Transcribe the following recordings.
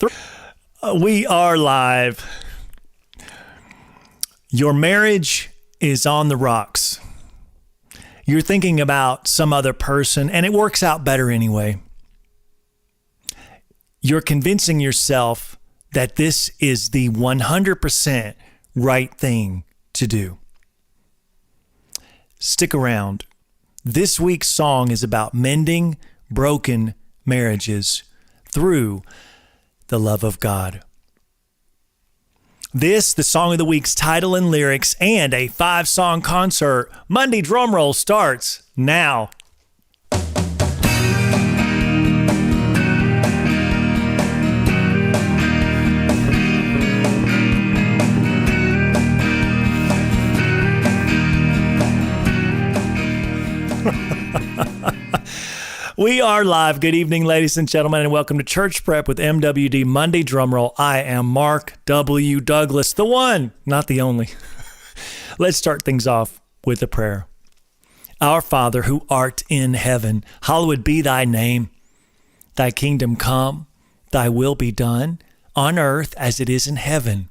We are live. Your marriage is on the rocks. You're thinking about some other person, and it works out better anyway. You're convincing yourself that this is the 100% right thing to do. Stick around. This week's song is about mending broken marriages through the love of God. This, the Song of the Week's title and lyrics, and a 5-song concert. Monday Drumroll starts now. We are live. Good evening, ladies and gentlemen, and welcome to Church Prep with MWD Monday Drumroll. I am Mark W. Douglas, the one, not the only. Let's start things off with a prayer. Our Father, who art in heaven, hallowed be thy name. Thy kingdom come, thy will be done, on earth as it is in heaven.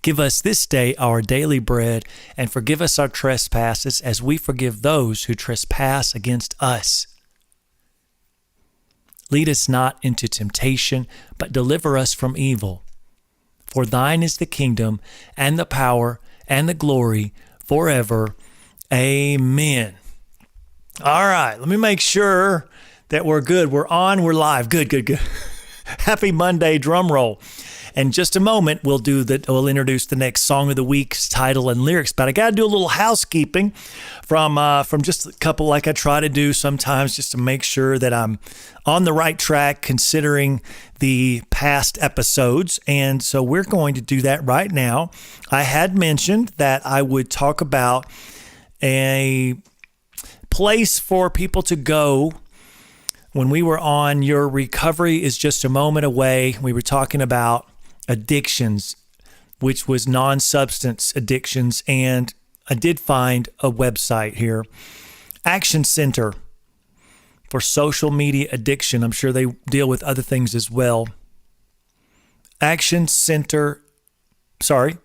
Give us this day our daily bread, and forgive us our trespasses as we forgive those who trespass against us. Lead us not into temptation, but deliver us from evil. For thine is the kingdom, and the power, and the glory, forever. Amen. All right, let me make sure that we're good. We're on, we're live. Good. Happy Monday, drum roll. In just a moment, we'll introduce the next Song of the Week's title and lyrics. But I got to do a little housekeeping from just a couple, like I try to do sometimes, just to make sure that I'm on the right track considering the past episodes. And so we're going to do that right now. I had mentioned that I would talk about a place for people to go when we were on Your Recovery is Just a Moment Away. We were talking about addictions, which was non-substance addictions, and I did find a website here, Action Center for Social Media Addiction. I'm sure they deal with other things as well. Action Center, Addiction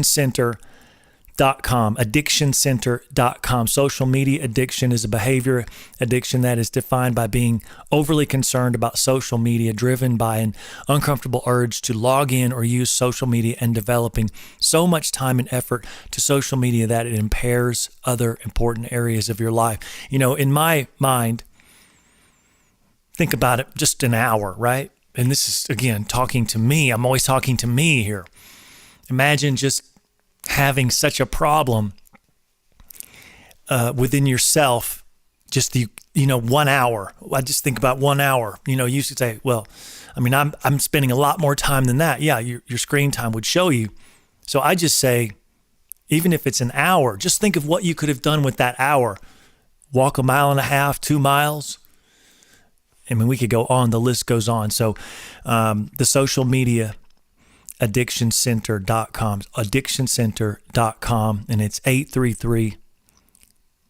Center.com. Addictioncenter.com. Social media addiction is a behavior addiction that is defined by being overly concerned about social media, driven by an uncomfortable urge to log in or use social media, and developing so much time and effort to social media that it impairs other important areas of your life. You know, in my mind, think about it, just an hour, right? And this is, again, talking to me. I'm always talking to me here. Imagine just having such a problem within yourself, just 1 hour. I just think about 1 hour. You used to say, well, I mean, I'm spending a lot more time than that. Yeah, your screen time would show you. So I just say, even if it's an hour, just think of what you could have done with that hour. Walk 1.5 miles, 2 miles. I mean, we could go on. The list goes on. So the social media addictioncenter.com, and it's 833.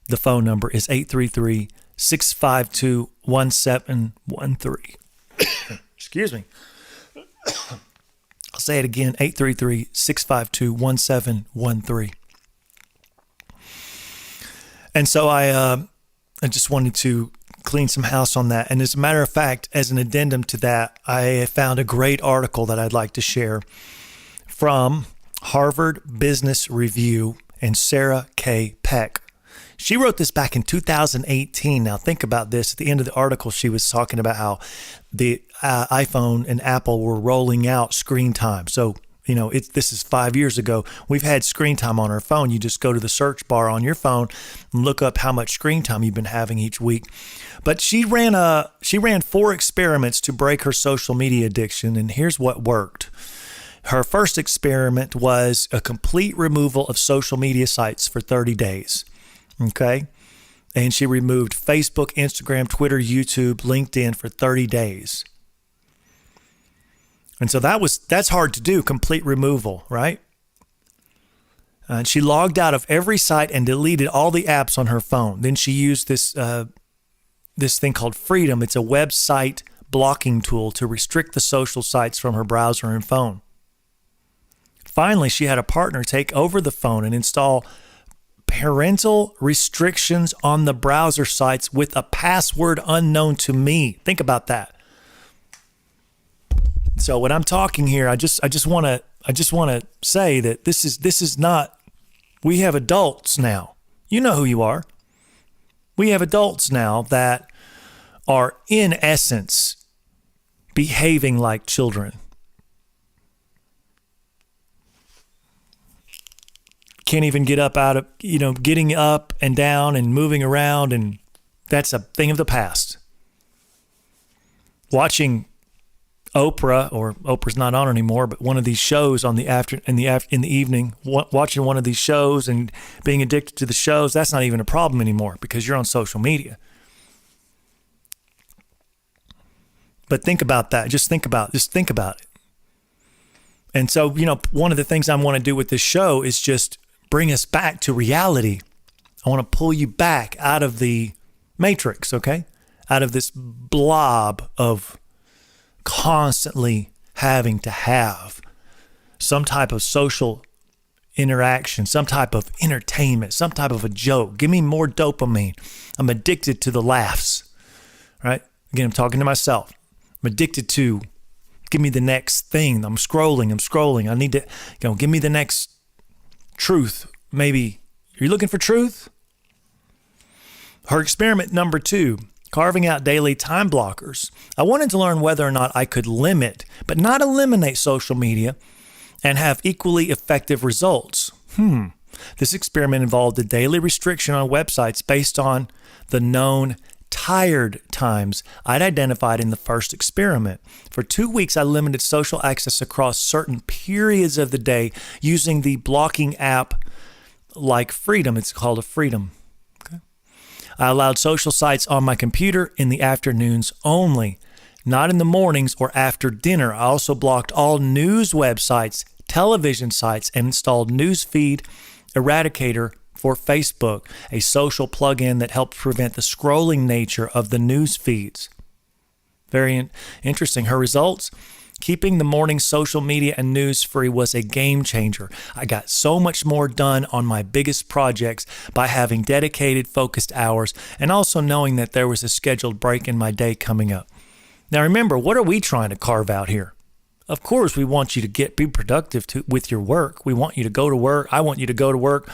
The phone number is 833-652-1713. Excuse me. I'll say it again, 833-652-1713. And so I just wanted to clean some house on that. And as a matter of fact, as an addendum to that, I found a great article that I'd like to share from Harvard Business Review and Sarah K. Peck. She wrote this back in 2018. Now think about this. At the end of the article, she was talking about how the iPhone and Apple were rolling out screen time. So, this is 5 years ago. We've had screen time on our phone. You just go to the search bar on your phone and look up how much screen time you've been having each week. But she ran 4 experiments to break her social media addiction, and here's what worked. Her first experiment was a complete removal of social media sites for 30 days. Okay? And she removed Facebook, Instagram, Twitter, YouTube, LinkedIn for 30 days. And so that's hard to do, complete removal, right? And she logged out of every site and deleted all the apps on her phone. Then she used this thing called Freedom. It's a website blocking tool to restrict the social sites from her browser and phone. Finally, she had a partner take over the phone and install parental restrictions on the browser sites with a password unknown to me. Think about that. So when I'm talking here, I just want to say that this is not. We have adults now. You know who you are. We have adults now that are in essence behaving like children. Can't even get up out of, getting up and down and moving around, and that's a thing of the past. Watching Oprah, or Oprah's not on anymore, but one of these shows in the evening, watching one of these shows and being addicted to the shows, that's not even a problem anymore because you're on social media. But think about that. Just think about it. And so, one of the things I want to do with this show is just bring us back to reality. I want to pull you back out of the matrix, okay? Out of this blob of constantly having to have some type of social interaction, some type of entertainment, some type of a joke. Give me more dopamine. I'm addicted to the laughs, right? Again, I'm talking to myself. I'm addicted to, give me the next thing. I'm scrolling. I need to, give me the next truth. Maybe you're looking for truth? Her experiment number 2, carving out daily time blockers. I wanted to learn whether or not I could limit, but not eliminate social media and have equally effective results. This experiment involved a daily restriction on websites based on the known tired times I'd identified in the first experiment. For 2 weeks, I limited social access across certain periods of the day using the blocking app like Freedom. It's called a Freedom. Okay. I allowed social sites on my computer in the afternoons only, not in the mornings or after dinner. I also blocked all news websites, television sites, and installed Newsfeed Eradicator for Facebook, a social plugin that helps prevent the scrolling nature of the news feeds. Very interesting. Her results? Keeping the morning social media and news free was a game changer. I got so much more done on my biggest projects by having dedicated, focused hours and also knowing that there was a scheduled break in my day coming up. Now remember, what are we trying to carve out here? Of course, we want you to be productive with your work. We want you to go to work. I want you to go to work.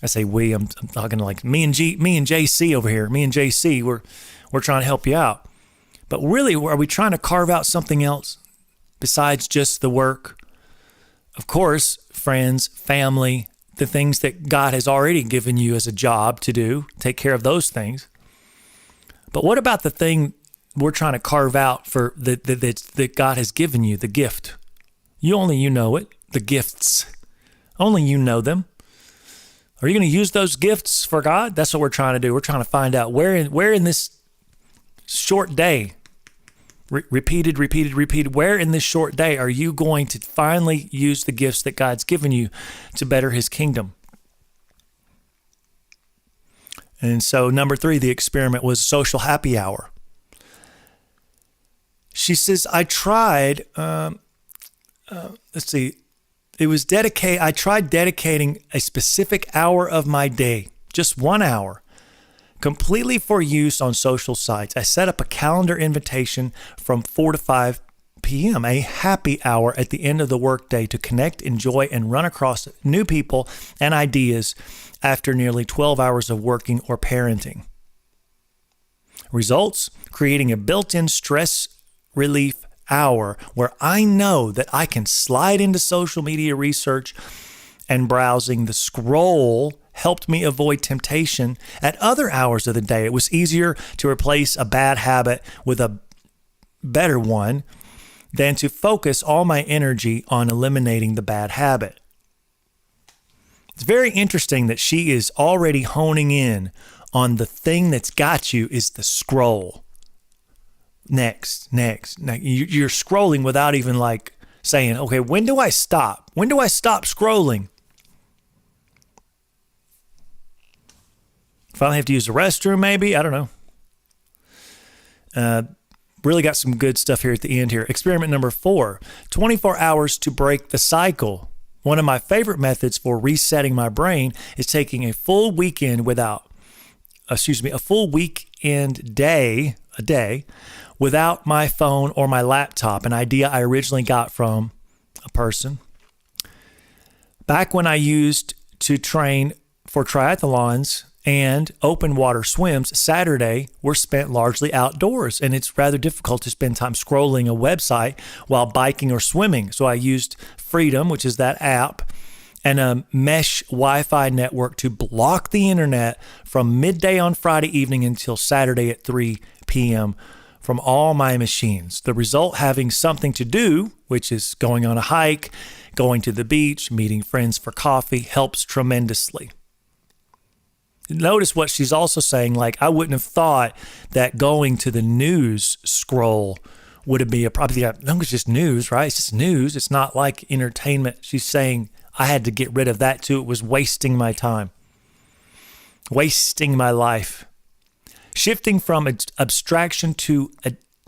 I say we, I'm talking like me and JC over here. Me and JC, we're trying to help you out. But really, are we trying to carve out something else besides just the work? Of course, friends, family, the things that God has already given you as a job to do, take care of those things. But what about the thing we're trying to carve out for that God has given you, the gift? You know it, the gifts. Only you know them. Are you going to use those gifts for God? That's what we're trying to do. We're trying to find out where in this short day, repeated, where in this short day are you going to finally use the gifts that God's given you to better his kingdom? And so number 3, the experiment was social happy hour. She says, I tried, I tried dedicating a specific hour of my day, just 1 hour, completely for use on social sites. I set up a calendar invitation from 4 to 5 p.m., a happy hour at the end of the workday to connect, enjoy, and run across new people and ideas after nearly 12 hours of working or parenting. Results? Creating a built-in stress relief hour where I know that I can slide into social media research and browsing. The scroll helped me avoid temptation at other hours of the day. It was easier to replace a bad habit with a better one than to focus all my energy on eliminating the bad habit. It's very interesting that she is already honing in on the thing that's got you is the scroll. Next. Now, you're scrolling without even like saying, okay, when do I stop? When do I stop scrolling? If I have to use the restroom, maybe, I don't know. Really got some good stuff here at the end here. Experiment number 4, 24 hours to break the cycle. One of my favorite methods for resetting my brain is taking a full weekend a day without my phone or my laptop, an idea I originally got from a person. Back when I used to train for triathlons and open water swims, Saturday were spent largely outdoors, and it's rather difficult to spend time scrolling a website while biking or swimming. So I used Freedom, which is that app, and a mesh Wi-Fi network to block the internet from midday on Friday evening until Saturday at 3 p.m. from all my machines. The result, having something to do, which is going on a hike, going to the beach, meeting friends for coffee, helps tremendously. Notice what she's also saying, like, I wouldn't have thought that going to the news scroll would be a problem. No, it's just news, right? It's just news. It's not like entertainment. She's saying I had to get rid of that too. It was wasting my time, wasting my life. Shifting from abstraction to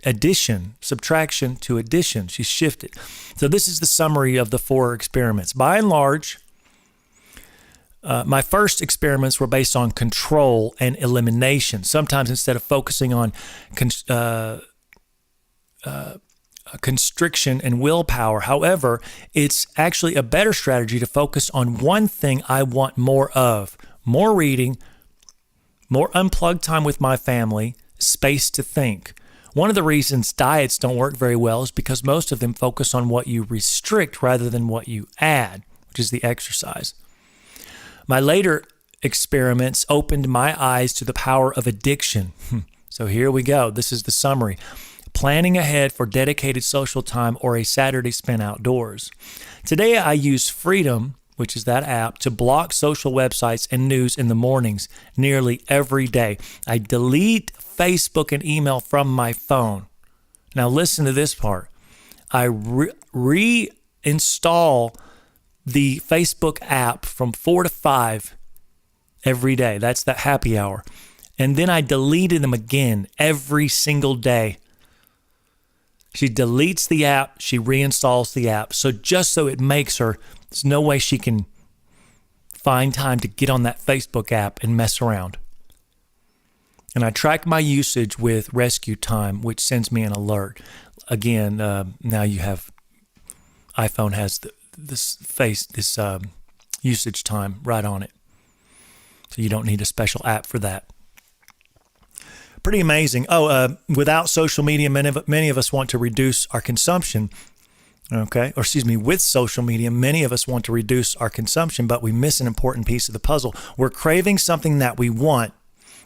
addition, subtraction to addition. She shifted. So this is the summary of the 4 experiments. By and large, my first experiments were based on control and elimination. Sometimes instead of focusing on constriction and willpower. However, it's actually a better strategy to focus on one thing I want more of: more reading, more unplugged time with my family, space to think. One of the reasons diets don't work very well is because most of them focus on what you restrict rather than what you add, which is the exercise. My later experiments opened my eyes to the power of addiction. So here we go. This is the summary. Planning ahead for dedicated social time or a Saturday spent outdoors. Today I use Freedom, which is that app, to block social websites and news in the mornings nearly every day. I delete Facebook and email from my phone. Now listen to this part. I reinstall the Facebook app from 4 to 5 every day. That's that happy hour. And then I deleted them again every single day. She deletes the app, she reinstalls the app. So just so it makes her, there's no way she can find time to get on that Facebook app and mess around. And I track my usage with Rescue Time, which sends me an alert. Again, now you have, iPhone has this usage time right on it. So you don't need a special app for that. Pretty amazing. Without social media, many of us want to reduce our consumption. With social media, many of us want to reduce our consumption, but we miss an important piece of the puzzle. We're craving something that we want,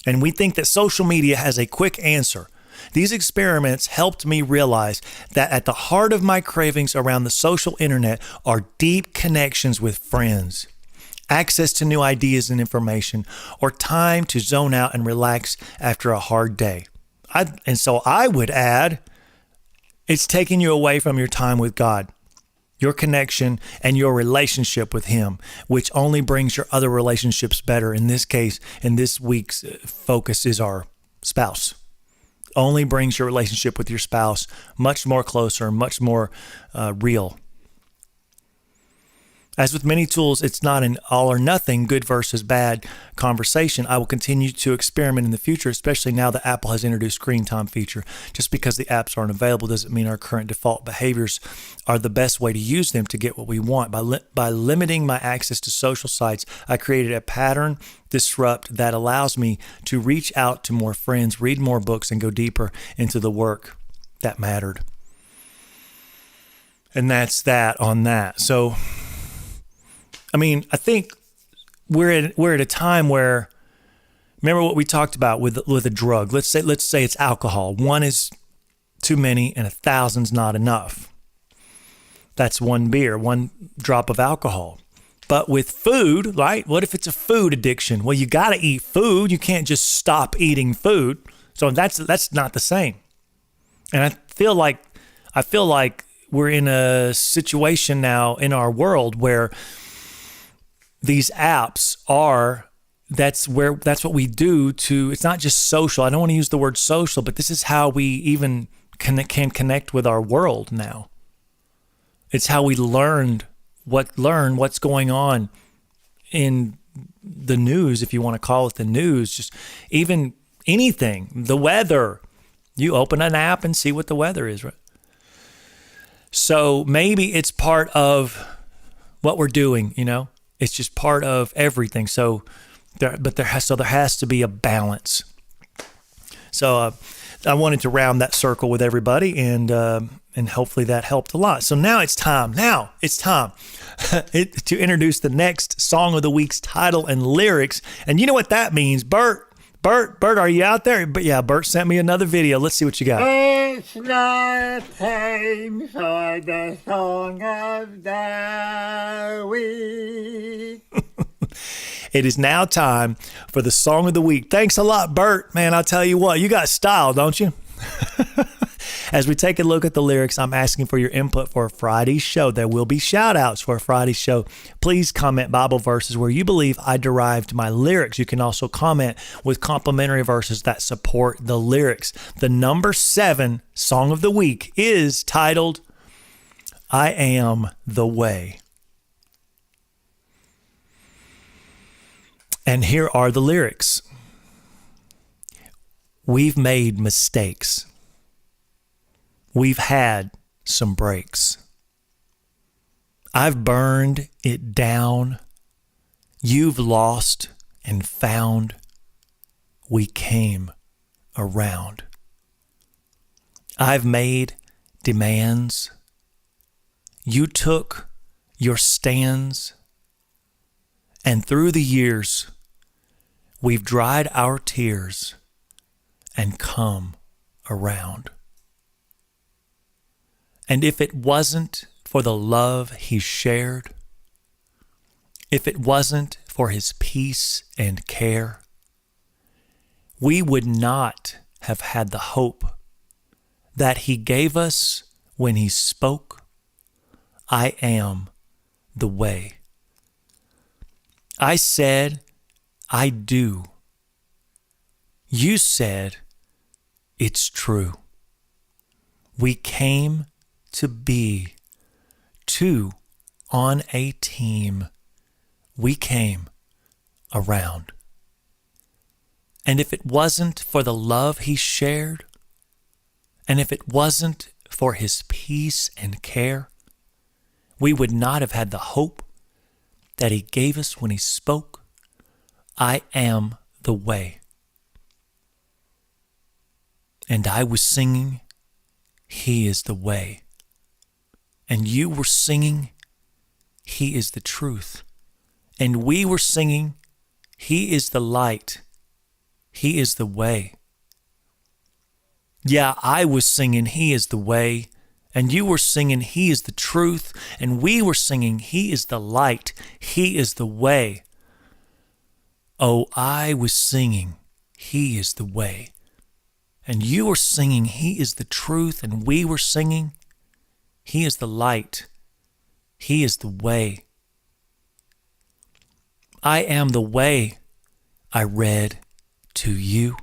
and we think that social media has a quick answer. These experiments helped me realize that at the heart of my cravings around the social internet are deep connections with friends, access to new ideas and information, or time to zone out and relax after a hard day. So I would add, it's taking you away from your time with God, your connection and your relationship with Him, which only brings your other relationships better. In this case, in this week's focus is our spouse. Only brings your relationship with your spouse much more closer, much more real. As with many tools, it's not an all or nothing, good versus bad conversation. I will continue to experiment in the future, especially now that Apple has introduced screen time feature. Just because the apps aren't available doesn't mean our current default behaviors are the best way to use them to get what we want. By limiting my access to social sites, I created a pattern disrupt that allows me to reach out to more friends, read more books, and go deeper into the work that mattered. And that's that on that. So, I think we're at a time where, remember what we talked about with a drug. Let's say it's alcohol. 1 is too many and 1,000's not enough. That's 1 beer, 1 drop of alcohol. But with food, right? What if it's a food addiction? Well, you got to eat food. You can't just stop eating food. So that's not the same. And I feel like we're in a situation now in our world where these apps that's what we do to, it's not just social. I don't want to use the word social, but this is how we even can connect with our world now. It's how we learn what's going on in the news, if you want to call it the news, just even anything, the weather. You open an app and see what the weather is, right? So maybe it's part of what we're doing, It's just part of everything. So there has to be a balance. So I wanted to round that circle with everybody, and hopefully that helped a lot. So now it's time. to introduce the next Song of the Week's title and lyrics. And you know what that means, Bert, are you out there? But yeah, Bert sent me another video. Let's see what you got. It's now time for the Song of the Week. It is now time for the Song of the Week. Thanks a lot, Bert. Man, I'll tell you what, you got style, don't you? As we take a look at the lyrics, I'm asking for your input for Friday's show. There will be shout-outs for Friday's show. Please comment Bible verses where you believe I derived my lyrics. You can also comment with complimentary verses that support the lyrics. The number 7 Song of the Week is titled, I Am the Way. And here are the lyrics. We've made mistakes. We've had some breaks. I've burned it down. You've lost and found. We came around. I've made demands. You took your stands. And through the years, we've dried our tears and come around. And if it wasn't for the love he shared, if it wasn't for his peace and care, we would not have had the hope that he gave us when he spoke, I am the way. I said, I do. You said, it's true. We came to be two on a team. We came around. And if it wasn't for the love he shared, and if it wasn't for his peace and care, we would not have had the hope that he gave us when he spoke, I am the way. And I was singing, he is the way. And you were singing, he is the truth. And we were singing, he is the light. He is the way. Yeah, I was singing, he is the way. And you were singing, he is the truth. And we were singing, he is the light. He is the way. Oh, I was singing, he is the way. And you were singing, he is the truth. And we were singing, he is the light. He is the way. I am the way, I read to you.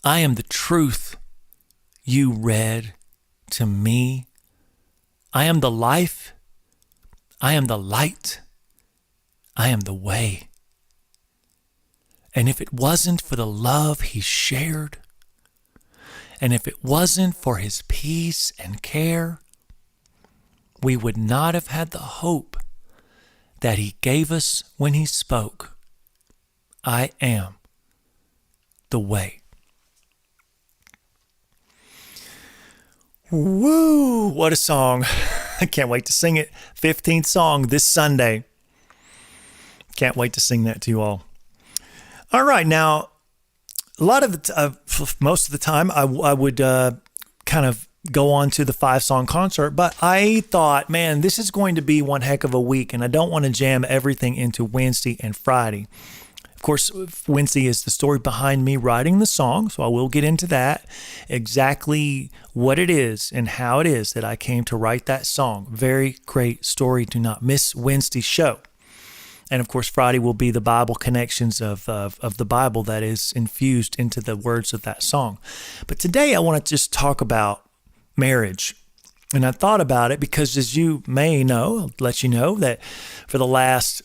I am the truth, you read to me. I am the life. I am the light. I am the way. And if it wasn't for the love he shared, and if it wasn't for his peace and care, we would not have had the hope that he gave us when he spoke, I am the way. Woo! What a song. I can't wait to sing it. 15th song this Sunday. Can't wait to sing that to you all. All right, now, a lot of most of the time, I would kind of go on to the 5-song concert, but I thought, man, this is going to be one heck of a week, and I don't want to jam everything into Wednesday and Friday. Of course, Wednesday is the story behind me writing the song, so I will get into that, exactly what it is and how it is that I came to write that song. Very great story. Do not miss Wednesday's show. And of course, Friday will be the Bible connections of the Bible that is infused into the words of that song. But today I want to just talk about marriage. And I thought about it because, as you may know, I'll let you know that for the last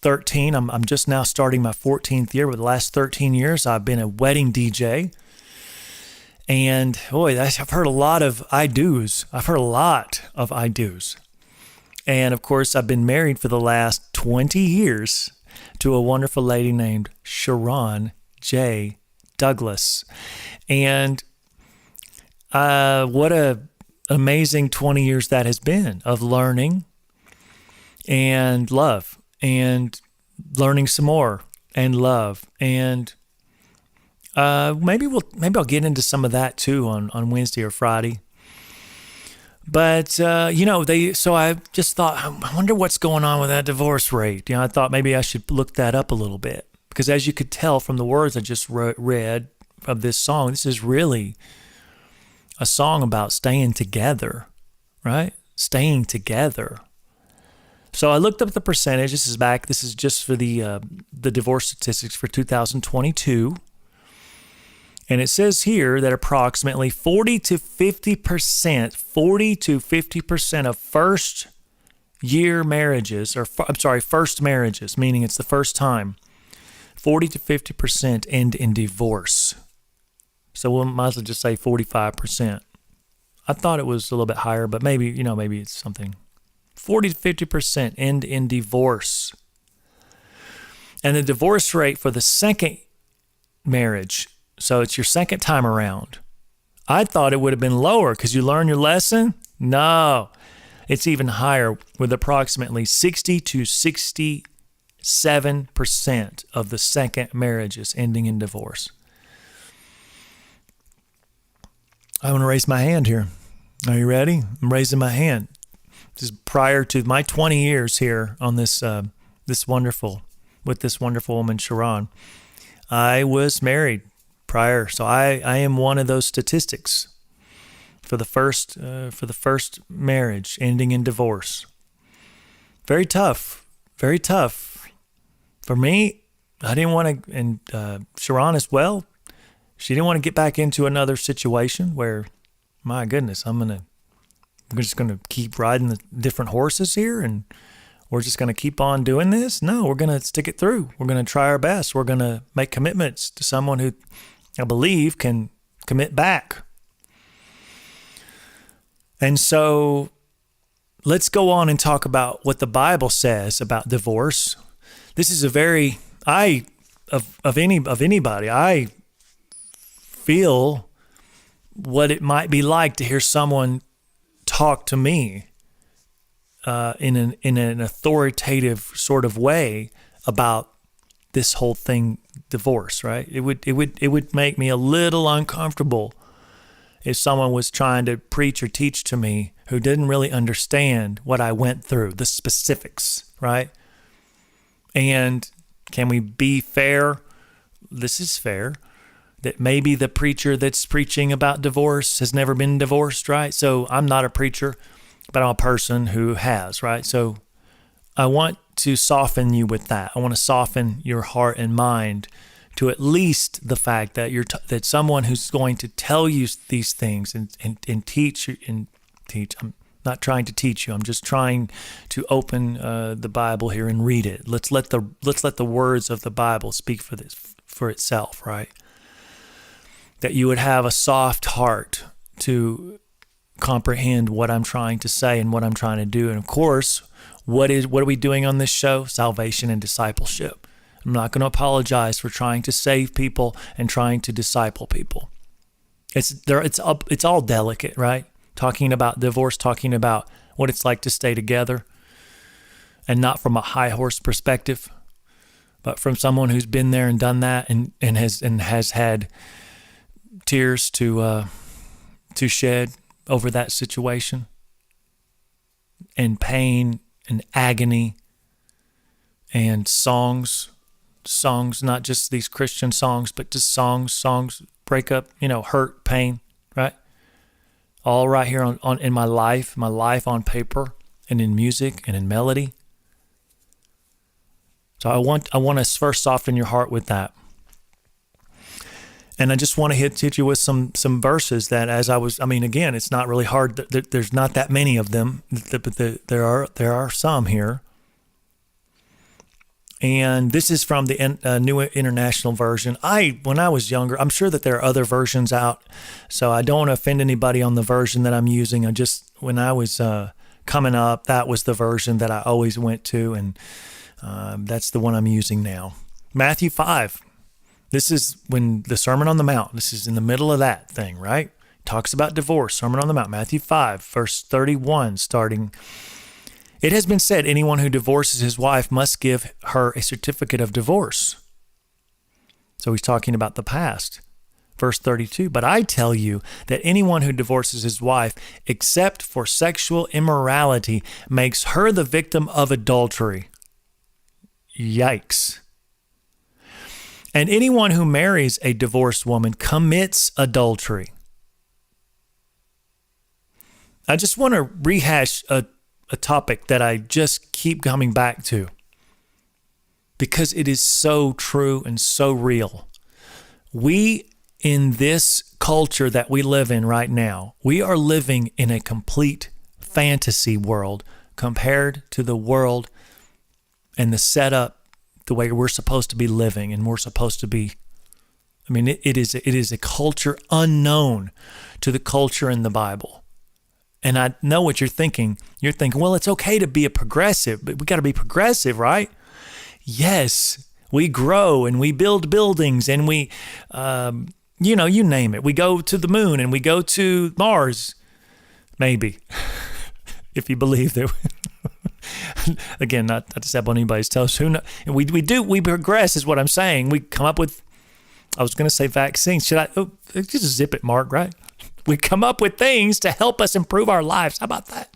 13, I'm just now starting my 14th year, but the last 13 years I've been a wedding DJ. And boy, I've heard a lot of I do's. I've heard a lot of I do's. And of course, I've been married for the last 20 years to a wonderful lady named Sharon J. Douglas. And what a amazing 20 years that has been of learning and love and learning some more and love. And maybe I'll get into some of that too on Wednesday or Friday. But, so I just thought, I wonder what's going on with that divorce rate. I thought maybe I should look that up a little bit. Because as you could tell from the words I just read of this song, this is really a song about staying together, right? Staying together. So I looked up the percentage. This is just for the divorce statistics for 2022. And it says here that approximately 40 to 50% of first marriages, meaning it's the first time, 40 to 50% end in divorce. So we might as well just say 45%. I thought it was a little bit higher, but maybe it's something. 40 to 50% end in divorce. And the divorce rate for the second marriage, so it's your second time around. I thought it would have been lower because you learn your lesson. No, it's even higher with approximately 60 to 67% of the second marriages ending in divorce. I want to raise my hand here. Are you ready? I'm raising my hand. This is prior to my 20 years here on this wonderful woman, Sharon. I was married prior, so I am one of those statistics for the first marriage ending in divorce. Very tough for me. I didn't want to, and Sharon as well. She didn't want to get back into another situation where, my goodness, we're just gonna keep riding the different horses here, and we're just gonna keep on doing this. No, we're gonna stick it through. We're gonna try our best. We're gonna make commitments to someone who I believe can commit back. And so let's go on and talk about what the Bible says about divorce. This is of anybody, I feel what it might be like to hear someone talk to me in an authoritative sort of way about this whole thing, divorce, right? It would make me a little uncomfortable if someone was trying to preach or teach to me who didn't really understand what I went through, the specifics, right? And can we be fair? This is fair. That maybe the preacher that's preaching about divorce has never been divorced, right? So I'm not a preacher, but I'm a person who has, right? So I want to soften you with that. I want to soften your heart and mind to at least the fact that that someone who's going to tell you these things and teach. I'm not trying to teach you. I'm just trying to open the Bible here and read it. Let's let the words of the Bible speak for itself, right? That you would have a soft heart to comprehend what I'm trying to say and what I'm trying to do. And of course, what are we doing on this show? Salvation and discipleship. I'm not going to apologize for trying to save people and trying to disciple people. It's all delicate, right? Talking about divorce, talking about what it's like to stay together, and not from a high horse perspective, but from someone who's been there and done that and has had tears to shed over that situation, and pain and agony, and songs, not just these Christian songs, but just songs break up, hurt, pain, right? All right here on in my life on paper and in music and in melody. So I want to first soften your heart with that. And I just want to hit you with some verses that again, it's not really hard. There's not that many of them, but there are some here. And this is from the New International Version. When I was younger, I'm sure that there are other versions out, so I don't want to offend anybody on the version that I'm using. When I was coming up, that was the version that I always went to, and that's the one I'm using now. Matthew 5. This is when the Sermon on the Mount. This is in the middle of that thing, right? Talks about divorce. Sermon on the Mount. Matthew 5, verse 31, starting. It has been said, anyone who divorces his wife must give her a certificate of divorce. So he's talking about the past. Verse 32, but I tell you that anyone who divorces his wife, except for sexual immorality, makes her the victim of adultery. Yikes. And anyone who marries a divorced woman commits adultery. I just want to rehash a topic that I just keep coming back to because it is so true and so real. We, in this culture that we live in right now, we are living in a complete fantasy world compared to the world and the setup, the way we're supposed to be living and we're supposed to be. I mean, it is a culture unknown to the culture in the Bible. And I know what you're thinking. You're thinking, well, it's okay to be a progressive, but we got to be progressive, right? Yes, we grow and we build buildings and we, you name it. We go to the moon and we go to Mars, maybe, if you believe that. Again, not to step on anybody's toes. We progress is what I'm saying. We come up with, I was going to say vaccines. Just zip it, Mark, right? We come up with things to help us improve our lives. How about that?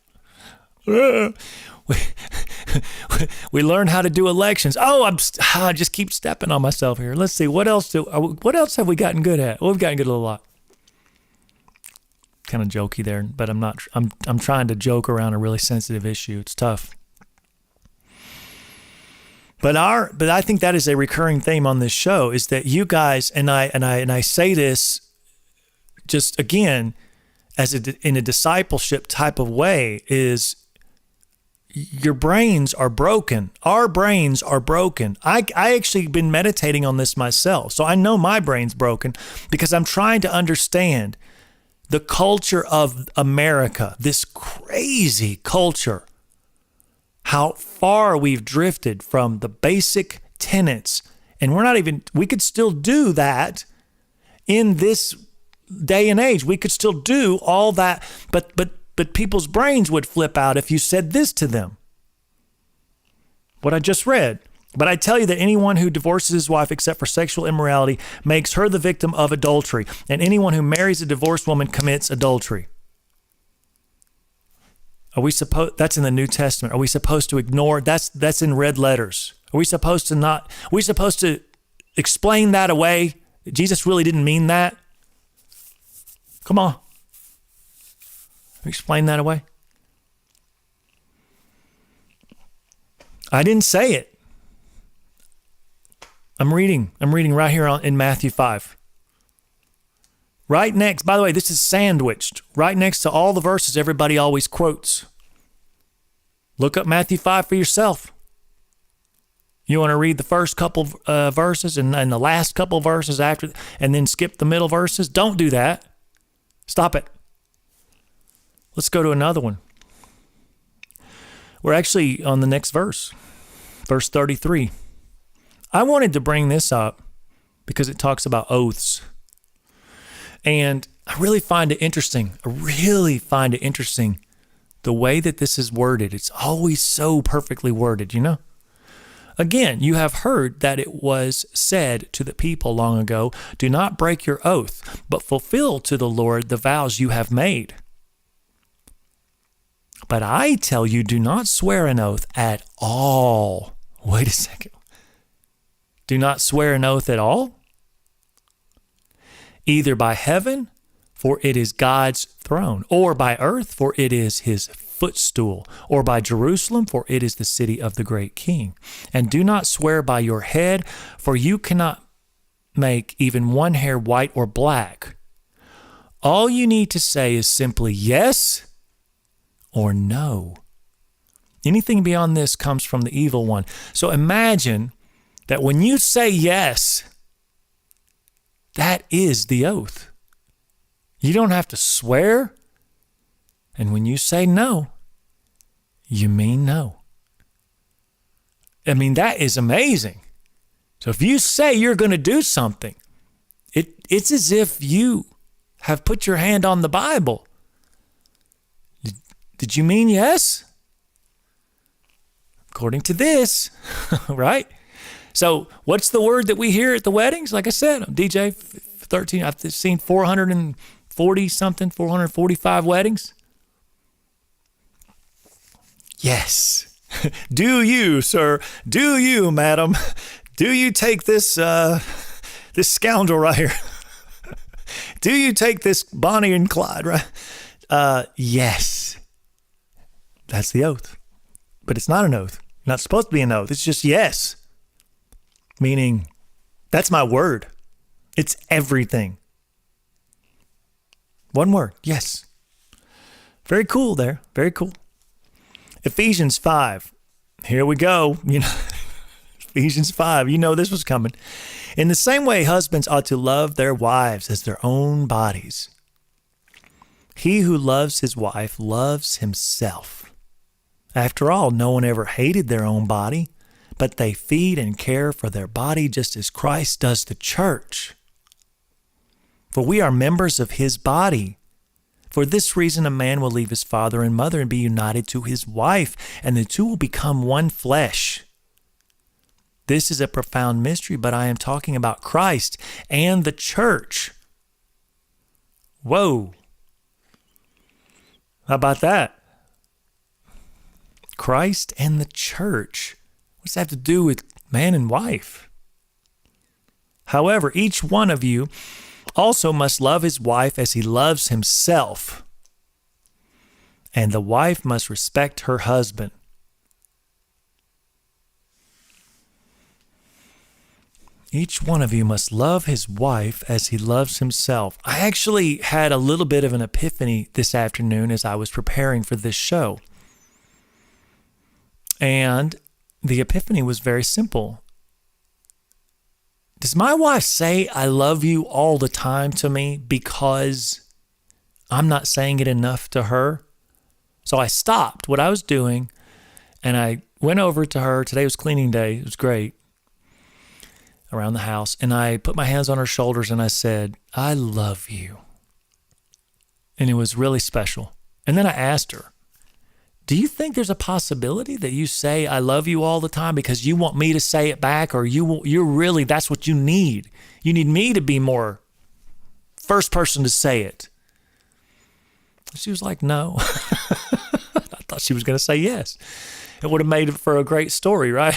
We learn how to do elections. I just keep stepping on myself here. Let's see, what else have we gotten good at? Well, we've gotten good at a lot. Kind of jokey there, but I'm not. I'm trying to joke around a really sensitive issue. It's tough. But I think that is a recurring theme on this show is that you guys and I say this just again in a discipleship type of way is your brains are broken. Our brains are broken. I actually been meditating on this myself. So I know my brain's broken because I'm trying to understand the culture of America, this crazy culture, how far we've drifted from the basic tenets. And we could still do that in this day and age. We could still do all that, but people's brains would flip out if you said this to them. What I just read. But I tell you that anyone who divorces his wife except for sexual immorality makes her the victim of adultery, and anyone who marries a divorced woman commits adultery. That's in the New Testament. Are we supposed to ignore? That's in red letters. Are we supposed to explain that away? Jesus really didn't mean that. Come on. Explain that away. I didn't say it. I'm reading right here in Matthew 5. Right next, by the way, this is sandwiched right next to all the verses everybody always quotes. Look up Matthew 5 for yourself. You want to read the first couple verses and the last couple verses after, and then skip the middle verses? Don't do that. Stop it. Let's go to another one. We're actually on the next verse, verse 33. I wanted to bring this up because it talks about oaths. And I really find it interesting. The way that this is worded. It's always so perfectly worded, you know? Again, you have heard that it was said to the people long ago, do not break your oath, but fulfill to the Lord the vows you have made. But I tell you, do not swear an oath at all. Wait a second. Do not swear an oath at all? Either by heaven, for it is God's throne, or by earth, for it is his footstool, or by Jerusalem, for it is the city of the great king. And do not swear by your head, for you cannot make even one hair white or black. All you need to say is simply yes or no. Anything beyond this comes from the evil one. So imagine that when you say yes, that is the oath. You don't have to swear. And when you say no, you mean no. I mean, that is amazing. So if you say you're going to do something, it's as if you have put your hand on the Bible. Did you mean yes? According to this, right? So what's the word that we hear at the weddings? Like I said, I'm DJ 13. I've seen 440 something, 445 weddings. Yes. Do you, sir? Do you, madam? Do you take this this scoundrel right here? Do you take this Bonnie and Clyde, right? Yes. That's the oath. But it's not an oath. Not supposed to be an oath. It's just yes. Meaning, that's my word. It's everything. One word. Yes. Very cool there. Very cool. Ephesians 5. Here we go. Ephesians 5. You know this was coming. In the same way, husbands ought to love their wives as their own bodies. He who loves his wife loves himself. After all, no one ever hated their own body, but they feed and care for their body just as Christ does the church. For we are members of his body. For this reason, a man will leave his father and mother and be united to his wife, and the two will become one flesh. This is a profound mystery, but I am talking about Christ and the church. Whoa. How about that? Christ and the church. What does that have to do with man and wife? However, each one of you also must love his wife as he loves himself. And the wife must respect her husband. Each one of you must love his wife as he loves himself. I actually had a little bit of an epiphany this afternoon as I was preparing for this show. And the epiphany was very simple. Does my wife say I love you all the time to me because I'm not saying it enough to her? So I stopped what I was doing and I went over to her. Today was cleaning day. It was great. Around the house. And I put my hands on her shoulders and I said, I love you. And it was really special. And then I asked her, do you think there's a possibility that you say I love you all the time because you want me to say it back, or you're really, that's what you need? You need me to be more first person to say it. She was like, no. I thought she was going to say yes. It would have made it for a great story, right?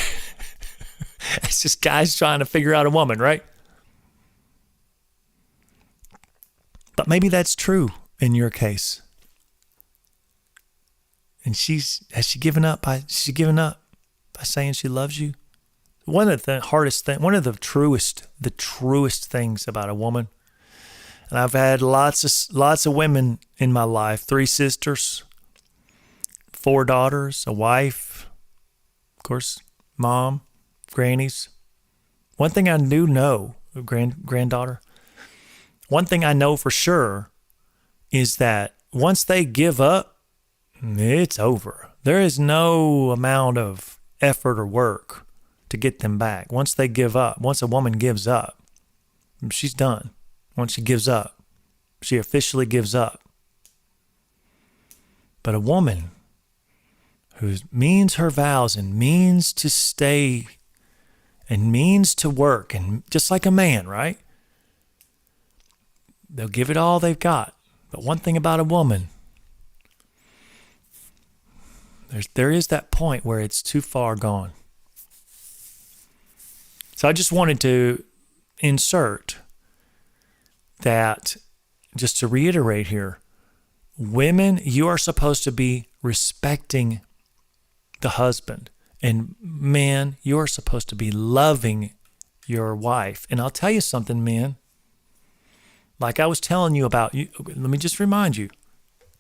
It's just guys trying to figure out a woman, right? But maybe that's true in your case. And has she given up by saying she loves you? One of the hardest things, one of the truest things about a woman. And I've had lots of women in my life, 3 sisters, 4 daughters, a wife, of course, mom, grannies. One thing I do know, granddaughter, one thing I know for sure is that once they give up, it's over. There is no amount of effort or work to get them back. Once they give up, once a woman gives up, she's done. Once she gives up, she officially gives up. But a woman who means her vows and means to stay and means to work, and just like a man, right? They'll give it all they've got. But one thing about a woman, there is that point where it's too far gone. So I just wanted to insert that, just to reiterate here, women, you are supposed to be respecting the husband. And men, you're supposed to be loving your wife. And I'll tell you something, men. Like I was telling you about, let me just remind you.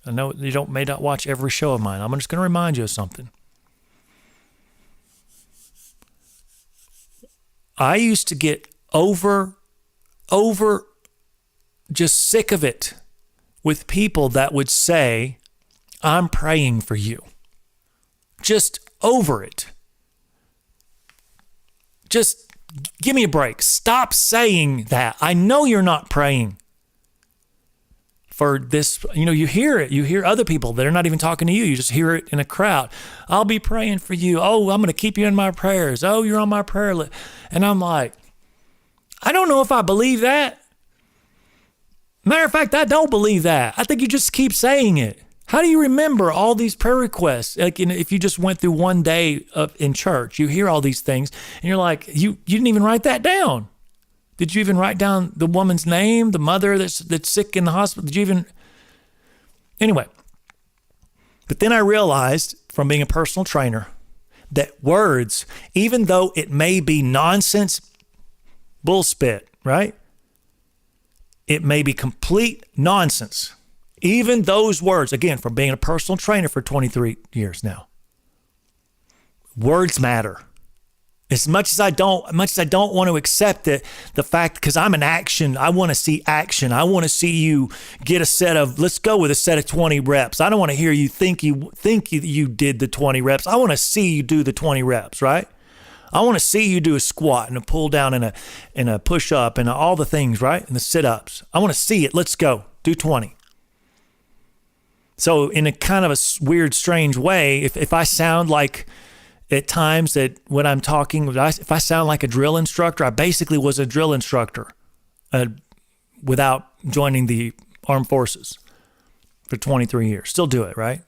I know you may not watch every show of mine. I'm just going to remind you of something. I used to get over just sick of it with people that would say, I'm praying for you. Just over it. Just give me a break. Stop saying that. I know you're not praying for this. You hear it. You hear other people that are not even talking to you. You just hear it in a crowd. I'll be praying for you. Oh, I'm going to keep you in my prayers. Oh, you're on my prayer list. And I'm like, I don't know if I believe that. Matter of fact, I don't believe that. I think you just keep saying it. How do you remember all these prayer requests? Like, if you just went through one day in church, you hear all these things, and you're like, you didn't even write that down. Did you even write down the woman's name, the mother that's sick in the hospital? Did you even? Anyway, but then I realized from being a personal trainer that words, even though it may be nonsense, bullspit, right? It may be complete nonsense. Even those words, again, from being a personal trainer for 23 years now, words matter. As much as I don't want to accept it, the fact, because I'm an action, I want to see action. I want to see you get let's go with a set of 20 reps. I don't want to hear you think you did the 20 reps. I want to see you do the 20 reps, right? I want to see you do a squat and a pull down and a push up and all the things, right? And the sit ups. I want to see it. Let's go. Do 20. So in a kind of a weird, strange way, if I sound like at times that when I'm talking, if I sound like a drill instructor, I basically was a drill instructor without joining the armed forces for 23 years. Still do it, right?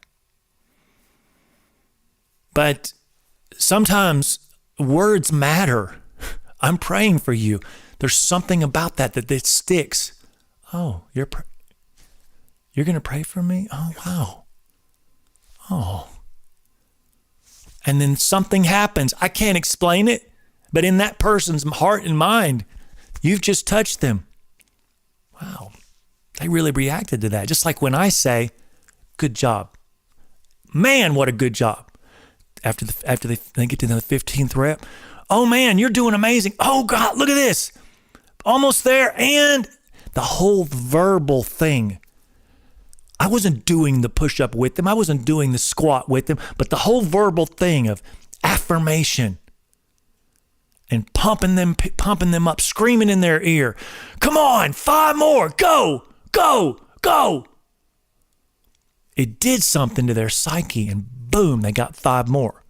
But sometimes words matter. I'm praying for you. There's something about that sticks. Oh, you're going to pray for me? Oh, wow. Oh. And then something happens. I can't explain it, but in that person's heart and mind, you've just touched them. Wow. They really reacted to that. Just like when I say, good job. Man, what a good job. After they get to the 15th rep. Oh, man, you're doing amazing. Oh, God, look at this. Almost there. And the whole verbal thing. I wasn't doing the push-up with them. I wasn't doing the squat with them. But the whole verbal thing of affirmation and pumping them up, screaming in their ear, come on, 5 more, go, go, go. It did something to their psyche, and boom, they got 5 more.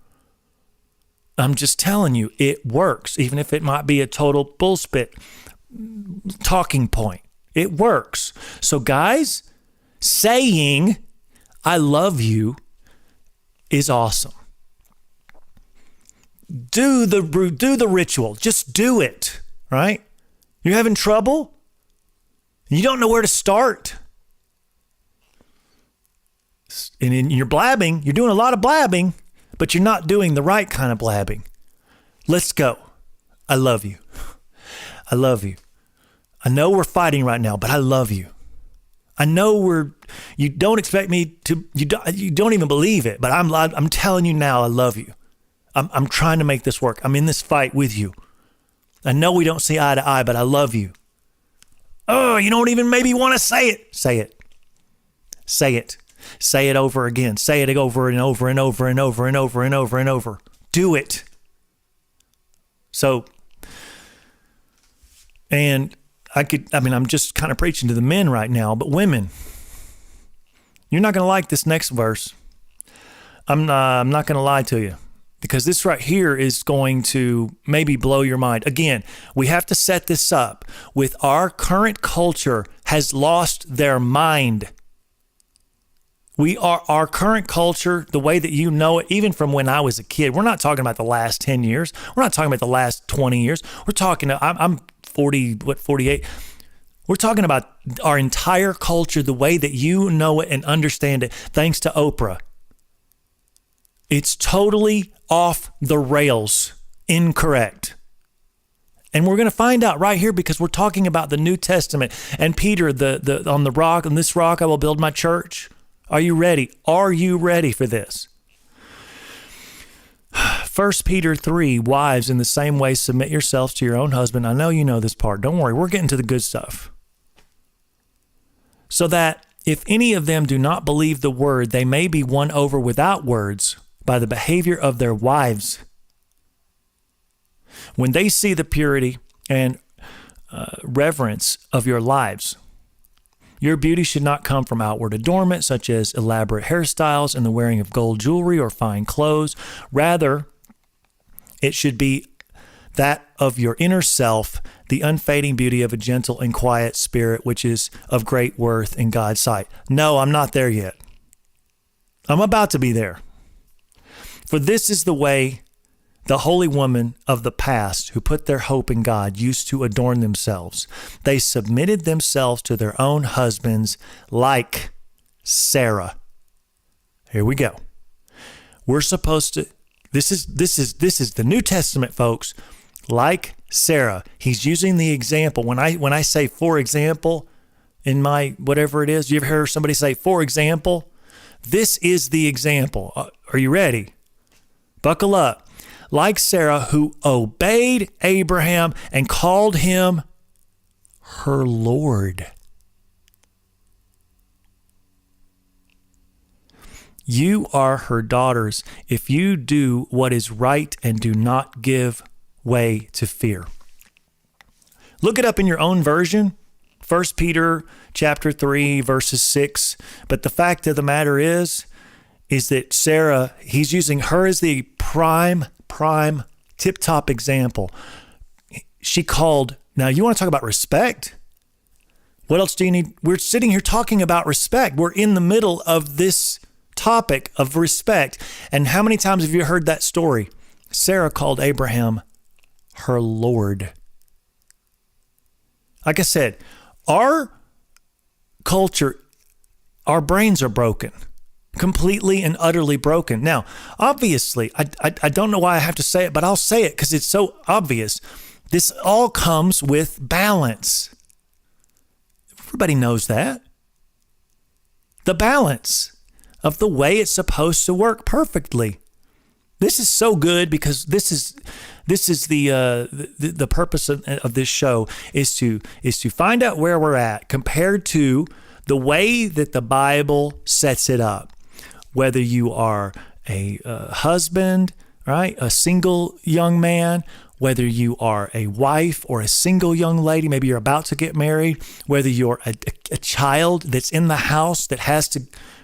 I'm just telling you, it works, even if it might be a total bullspit talking point. It works. So guys, saying, I love you is awesome. Do the ritual. Just do it, right? You're having trouble? You don't know where to start? And you're blabbing. You're doing a lot of blabbing, but you're not doing the right kind of blabbing. Let's go. I love you. I love you. I know we're fighting right now, but I love you. I know you don't expect me to, you don't even believe it, but I'm telling you now, I love you. I'm trying to make this work. I'm in this fight with you. I know we don't see eye to eye, but I love you. Oh, you don't even maybe want to say it. Say it. Say it. Say it over again. Say it over and over and over and over and over and over and over. Do it. So, and I'm just kind of preaching to the men right now, but women, you're not going to like this next verse. I'm not going to lie to you, because this right here is going to maybe blow your mind. Again, we have to set this up with our current culture has lost their mind. Our current culture, the way that you know it, even from when I was a kid, we're not talking about the last 10 years. We're not talking about the last 20 years. We're talking, I'm 48. We're talking about our entire culture, the way that you know it and understand it, thanks to Oprah. It's totally off the rails, incorrect. And we're going to find out right here because we're talking about the New Testament. And Peter, on the rock, on this rock I will build my church. Are you ready? Are you ready for this? 1 Peter 3, wives, in the same way, submit yourselves to your own husband. I know you know this part. Don't worry. We're getting to the good stuff. So that if any of them do not believe the word, they may be won over without words by the behavior of their wives. When they see the purity and reverence of your lives, your beauty should not come from outward adornment, such as elaborate hairstyles and the wearing of gold jewelry or fine clothes. Rather, it should be that of your inner self, the unfading beauty of a gentle and quiet spirit, which is of great worth in God's sight. No, I'm not there yet. I'm about to be there. For this is the way the holy women of the past who put their hope in God used to adorn themselves. They submitted themselves to their own husbands like Sarah. Here we go. We're supposed to, this is the New Testament, folks. Like Sarah. He's using the example. When I say for example, in my whatever it is, you ever hear somebody say for example? This is the example. Are you ready? Buckle up. Like Sarah, who obeyed Abraham and called him her Lord. You are her daughters if you do what is right and do not give way to fear. Look it up in your own version. 1 Peter chapter 3, verses 6. But the fact of the matter is that Sarah, he's using her as the prime, tip-top example. She called, now you want to talk about respect? What else do you need? We're sitting here talking about respect. We're in the middle of this topic of respect. And how many times have you heard that story? Sarah called Abraham her Lord. Like I said, our culture, our brains are broken. Completely and utterly broken. Now, obviously, I don't know why I have to say it, but I'll say it because it's so obvious. This all comes with balance. Everybody knows that. The balance of the way it's supposed to work perfectly. This is so good because this is the purpose of this show is to find out where we're at compared to the way that the Bible sets it up. Whether you are a husband, right, a single young man, whether you are a wife or a single young lady, maybe you're about to get married, whether you're a child that's in the house that has to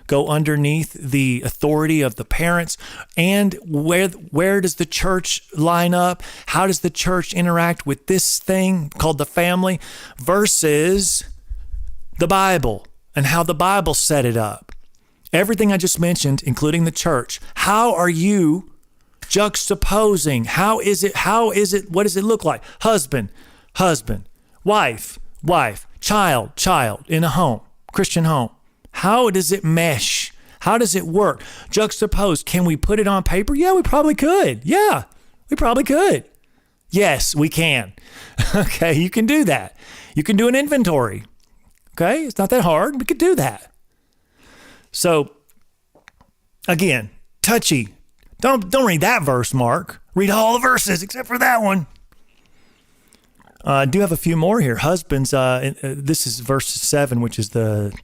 go underneath the authority of the parents, and where does the church line up? How does the church interact with this thing called the family versus the Bible and how the Bible set it up? Everything I just mentioned, including the church, how are you juxtaposing? How is it? What does it look like? Husband, wife, child in a home, Christian home. How does it mesh? How does it work? Juxtapose. Can we put it on paper? Yeah, we probably could. Yeah, we probably could. Yes, we can. Okay, you can do that. You can do an inventory. Okay, it's not that hard. We could do that. So, again, touchy. Don't read that verse, Mark. Read all the verses except for that one. I do have a few more here. Husbands, this is verse 7, which is the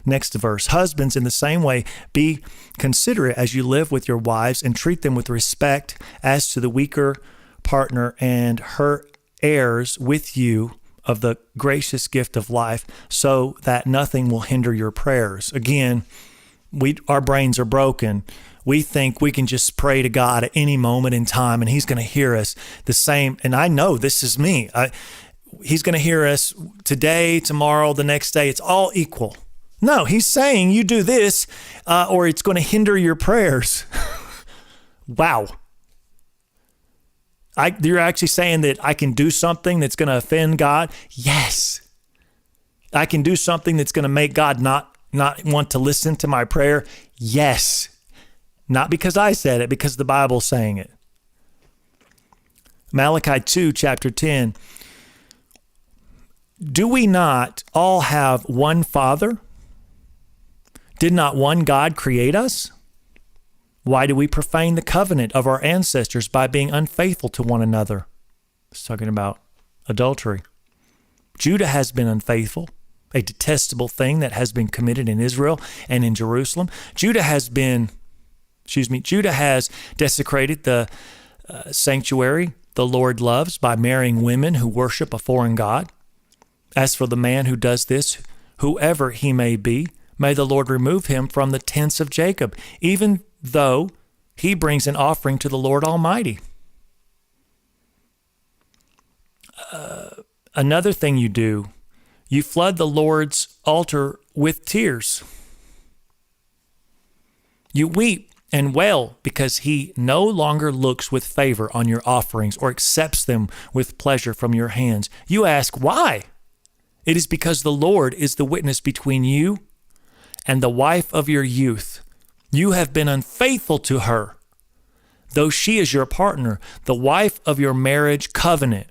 next verse. Husbands, in the same way, be considerate as you live with your wives and treat them with respect as to the weaker partner and her heirs with you of the gracious gift of life, so that nothing will hinder your prayers. Again, our brains are broken. We think we can just pray to God at any moment in time and he's going to hear us the same. And I know this is me. He's going to hear us today, tomorrow, the next day. It's all equal. No, he's saying you do this or it's going to hinder your prayers. Wow. You're actually saying that I can do something that's going to offend God? Yes. I can do something that's going to make God not want to listen to my prayer? Yes. Not because I said it, because the Bible's saying it. Malachi 2, chapter 10. Do we not all have one Father? Did not one God create us? Why do we profane the covenant of our ancestors by being unfaithful to one another? It's talking about adultery. Judah has been unfaithful, a detestable thing that has been committed in Israel and in Jerusalem. Judah has desecrated the sanctuary the Lord loves by marrying women who worship a foreign god. As for the man who does this, whoever he may be, may the Lord remove him from the tents of Jacob, even though he brings an offering to the Lord Almighty. Another thing you do, you flood the Lord's altar with tears. You weep and wail because he no longer looks with favor on your offerings or accepts them with pleasure from your hands. You ask, why? It is because the Lord is the witness between you and the wife of your youth. You have been unfaithful to her, though she is your partner, the wife of your marriage covenant.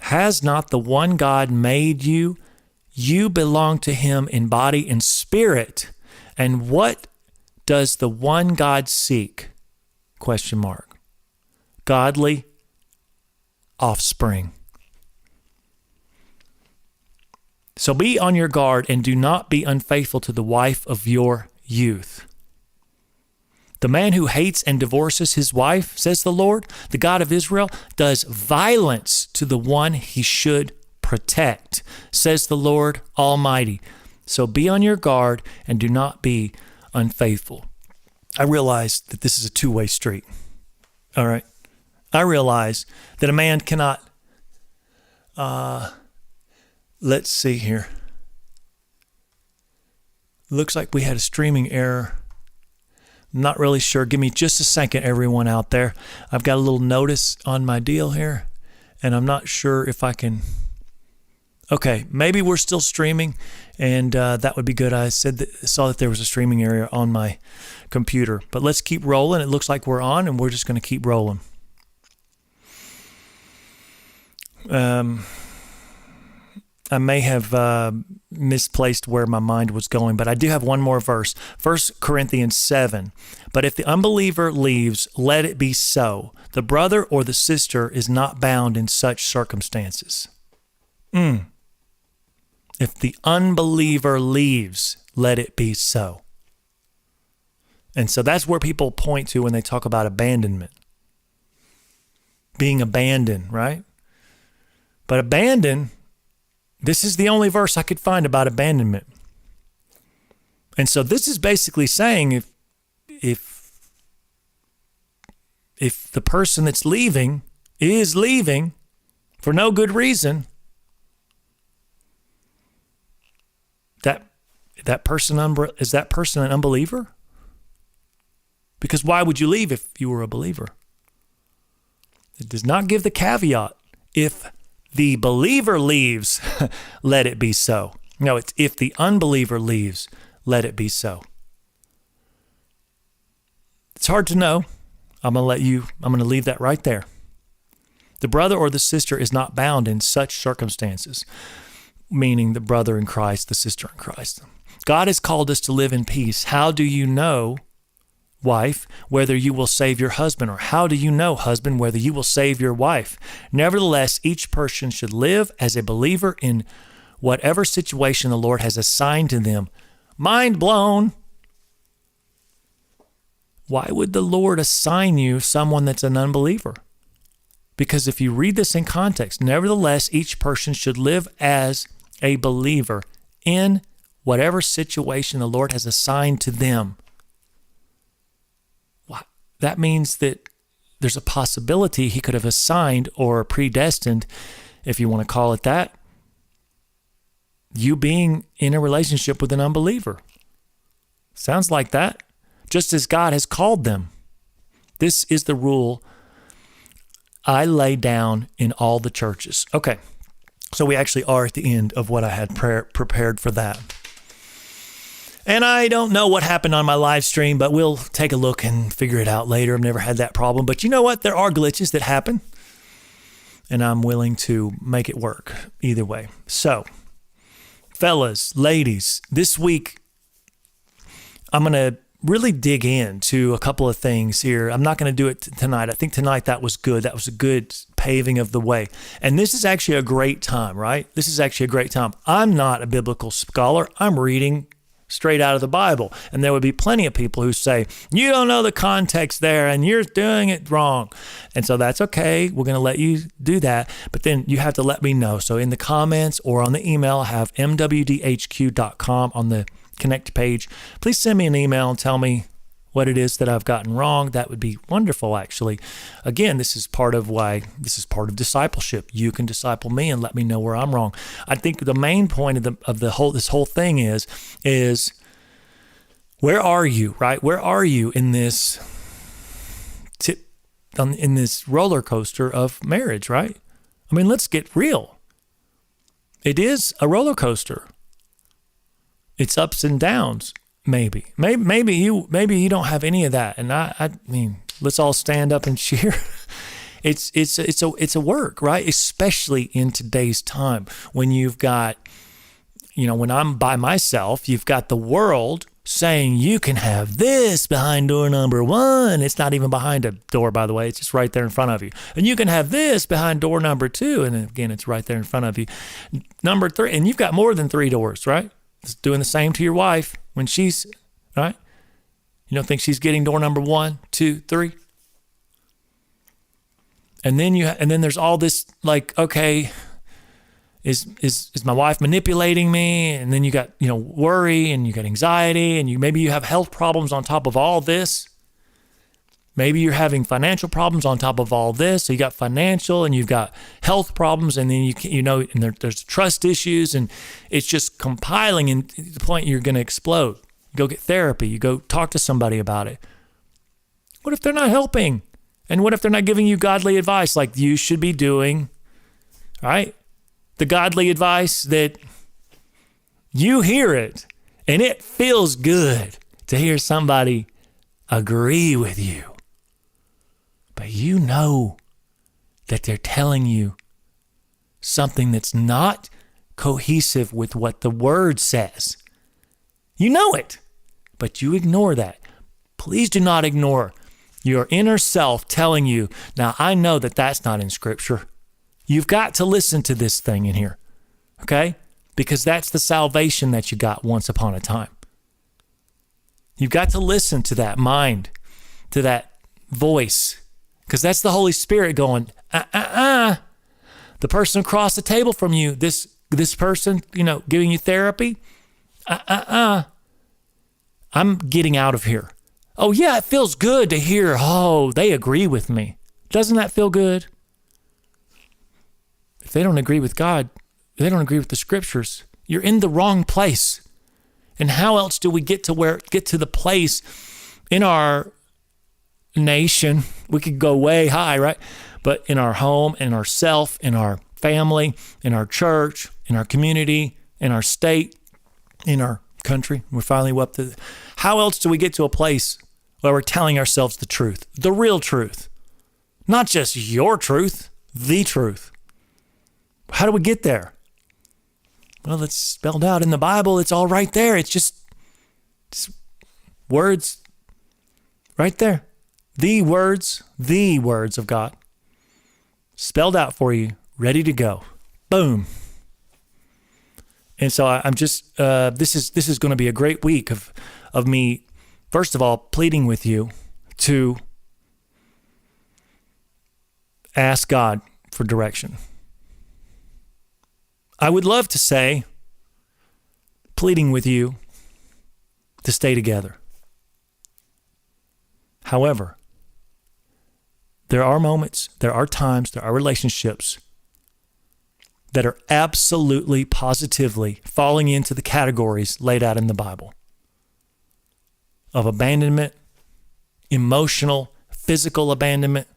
Has not the one God made you? You belong to him in body and spirit. And what does the one God seek? ? Godly offspring. So be on your guard and do not be unfaithful to the wife of your youth. The man who hates and divorces his wife, says the Lord, the God of Israel, does violence to the one he should protect, says the Lord Almighty. So be on your guard and do not be unfaithful. I realize that this is a two-way street. All right. I realize that a man cannot, let's see here. Looks like we had a streaming error. I'm not really sure. Give me just a second, everyone out there. I've got a little notice on my deal here, and I'm not sure if I can. Okay, maybe we're still streaming, and that would be good. I saw that there was a streaming area on my computer, but let's keep rolling. It looks like we're on, and we're just going to keep rolling. I may have misplaced where my mind was going, but I do have one more verse. 1 Corinthians 7. But if the unbeliever leaves, let it be so. The brother or the sister is not bound in such circumstances. If the unbeliever leaves, let it be so. And so that's where people point to when they talk about abandonment. Being abandoned, right? But abandon, this is the only verse I could find about abandonment. And so this is basically saying if the person that's leaving is leaving for no good reason, that person is that person an unbeliever? Because why would you leave if you were a believer? It does not give the caveat, if the believer leaves, let it be so. No, it's if the unbeliever leaves, let it be so. It's hard to know. I'm going to leave that right there. The brother or the sister is not bound in such circumstances, meaning the brother in Christ, the sister in Christ. God has called us to live in peace. How do you know, wife, whether you will save your husband? Or how do you know, husband, whether you will save your wife? Nevertheless, each person should live as a believer in whatever situation the Lord has assigned to them. Mind blown. Why would the Lord assign you someone that's an unbeliever? Because if you read this in context, nevertheless, each person should live as a believer in whatever situation the Lord has assigned to them. That means that there's a possibility he could have assigned or predestined, if you want to call it that, you being in a relationship with an unbeliever. Sounds like that. Just as God has called them. This is the rule I lay down in all the churches. Okay, so we actually are at the end of what I had prepared for that. And I don't know what happened on my live stream, but we'll take a look and figure it out later. I've never had that problem. But you know what? There are glitches that happen. And I'm willing to make it work either way. So, fellas, ladies, this week, I'm going to really dig into a couple of things here. I'm not going to do it tonight. I think tonight that was good. That was a good paving of the way. And this is actually a great time, right? This is actually a great time. I'm not a biblical scholar. I'm reading straight out of the Bible. And there would be plenty of people who say, you don't know the context there and you're doing it wrong. And so that's okay. We're going to let you do that. But then you have to let me know. So in the comments or on the email, I have mwdhq.com on the connect page. Please send me an email and tell me what it is that I've gotten wrong. That would be wonderful, actually. Again, this is part of discipleship. You can disciple me and let me know where I'm wrong. I think the main point of this whole thing is where are you, right? Where are you in this roller coaster of marriage, right? I mean, let's get real. It is a roller coaster. It's ups and downs. Maybe you don't have any of that, and I mean, let's all stand up and cheer. It's a work, right? Especially in today's time when you've got, when I'm by myself, you've got the world saying you can have this behind door number 1. It's not even behind a door, by the way. It's just right there in front of you. And you can have this behind door number 2, and again, it's right there in front of you. Number 3, and you've got more than 3 doors, right? It's doing the same to your wife when she's, right? You don't think she's getting door number 1, 2, 3? And then there's all this like, okay, is my wife manipulating me? And then you got, worry and you got anxiety and maybe you have health problems on top of all this. Maybe you're having financial problems on top of all this. So you got financial and you've got health problems, and then there's trust issues, and it's just compiling, and to the point you're going to explode. You go get therapy. You go talk to somebody about it. What if they're not helping? And what if they're not giving you godly advice like you should be doing, right? The godly advice that you hear it, and it feels good to hear somebody agree with you. But you know that they're telling you something that's not cohesive with what the word says. You know it, but you ignore that. Please do not ignore your inner self telling you, now I know that that's not in Scripture. You've got to listen to this thing in here, okay? Because that's the salvation that you got once upon a time. You've got to listen to that mind, to that voice, because that's the Holy Spirit going, The person across the table from you, this person, giving you therapy, I'm getting out of here. Oh yeah, it feels good to hear, they agree with me. Doesn't that feel good? If they don't agree with God, if they don't agree with the Scriptures, you're in the wrong place. And how else do we get to the place in our nation? We could go way high, right? But in our home, in our self, in our family, in our church, in our community, in our state, in our country, we're finally up to. How else do we get to a place where we're telling ourselves the truth, the real truth, not just your truth, the truth? How do we get there? Well, it's spelled out in the Bible. It's all right there. It's just words right there. The words of God spelled out for you, ready to go. Boom. And so I'm just, this is going to be a great week of me, first of all, pleading with you to ask God for direction. I would love to say, pleading with you to stay together. However, there are moments, there are times, there are relationships that are absolutely, positively falling into the categories laid out in the Bible of abandonment, emotional, physical abandonment.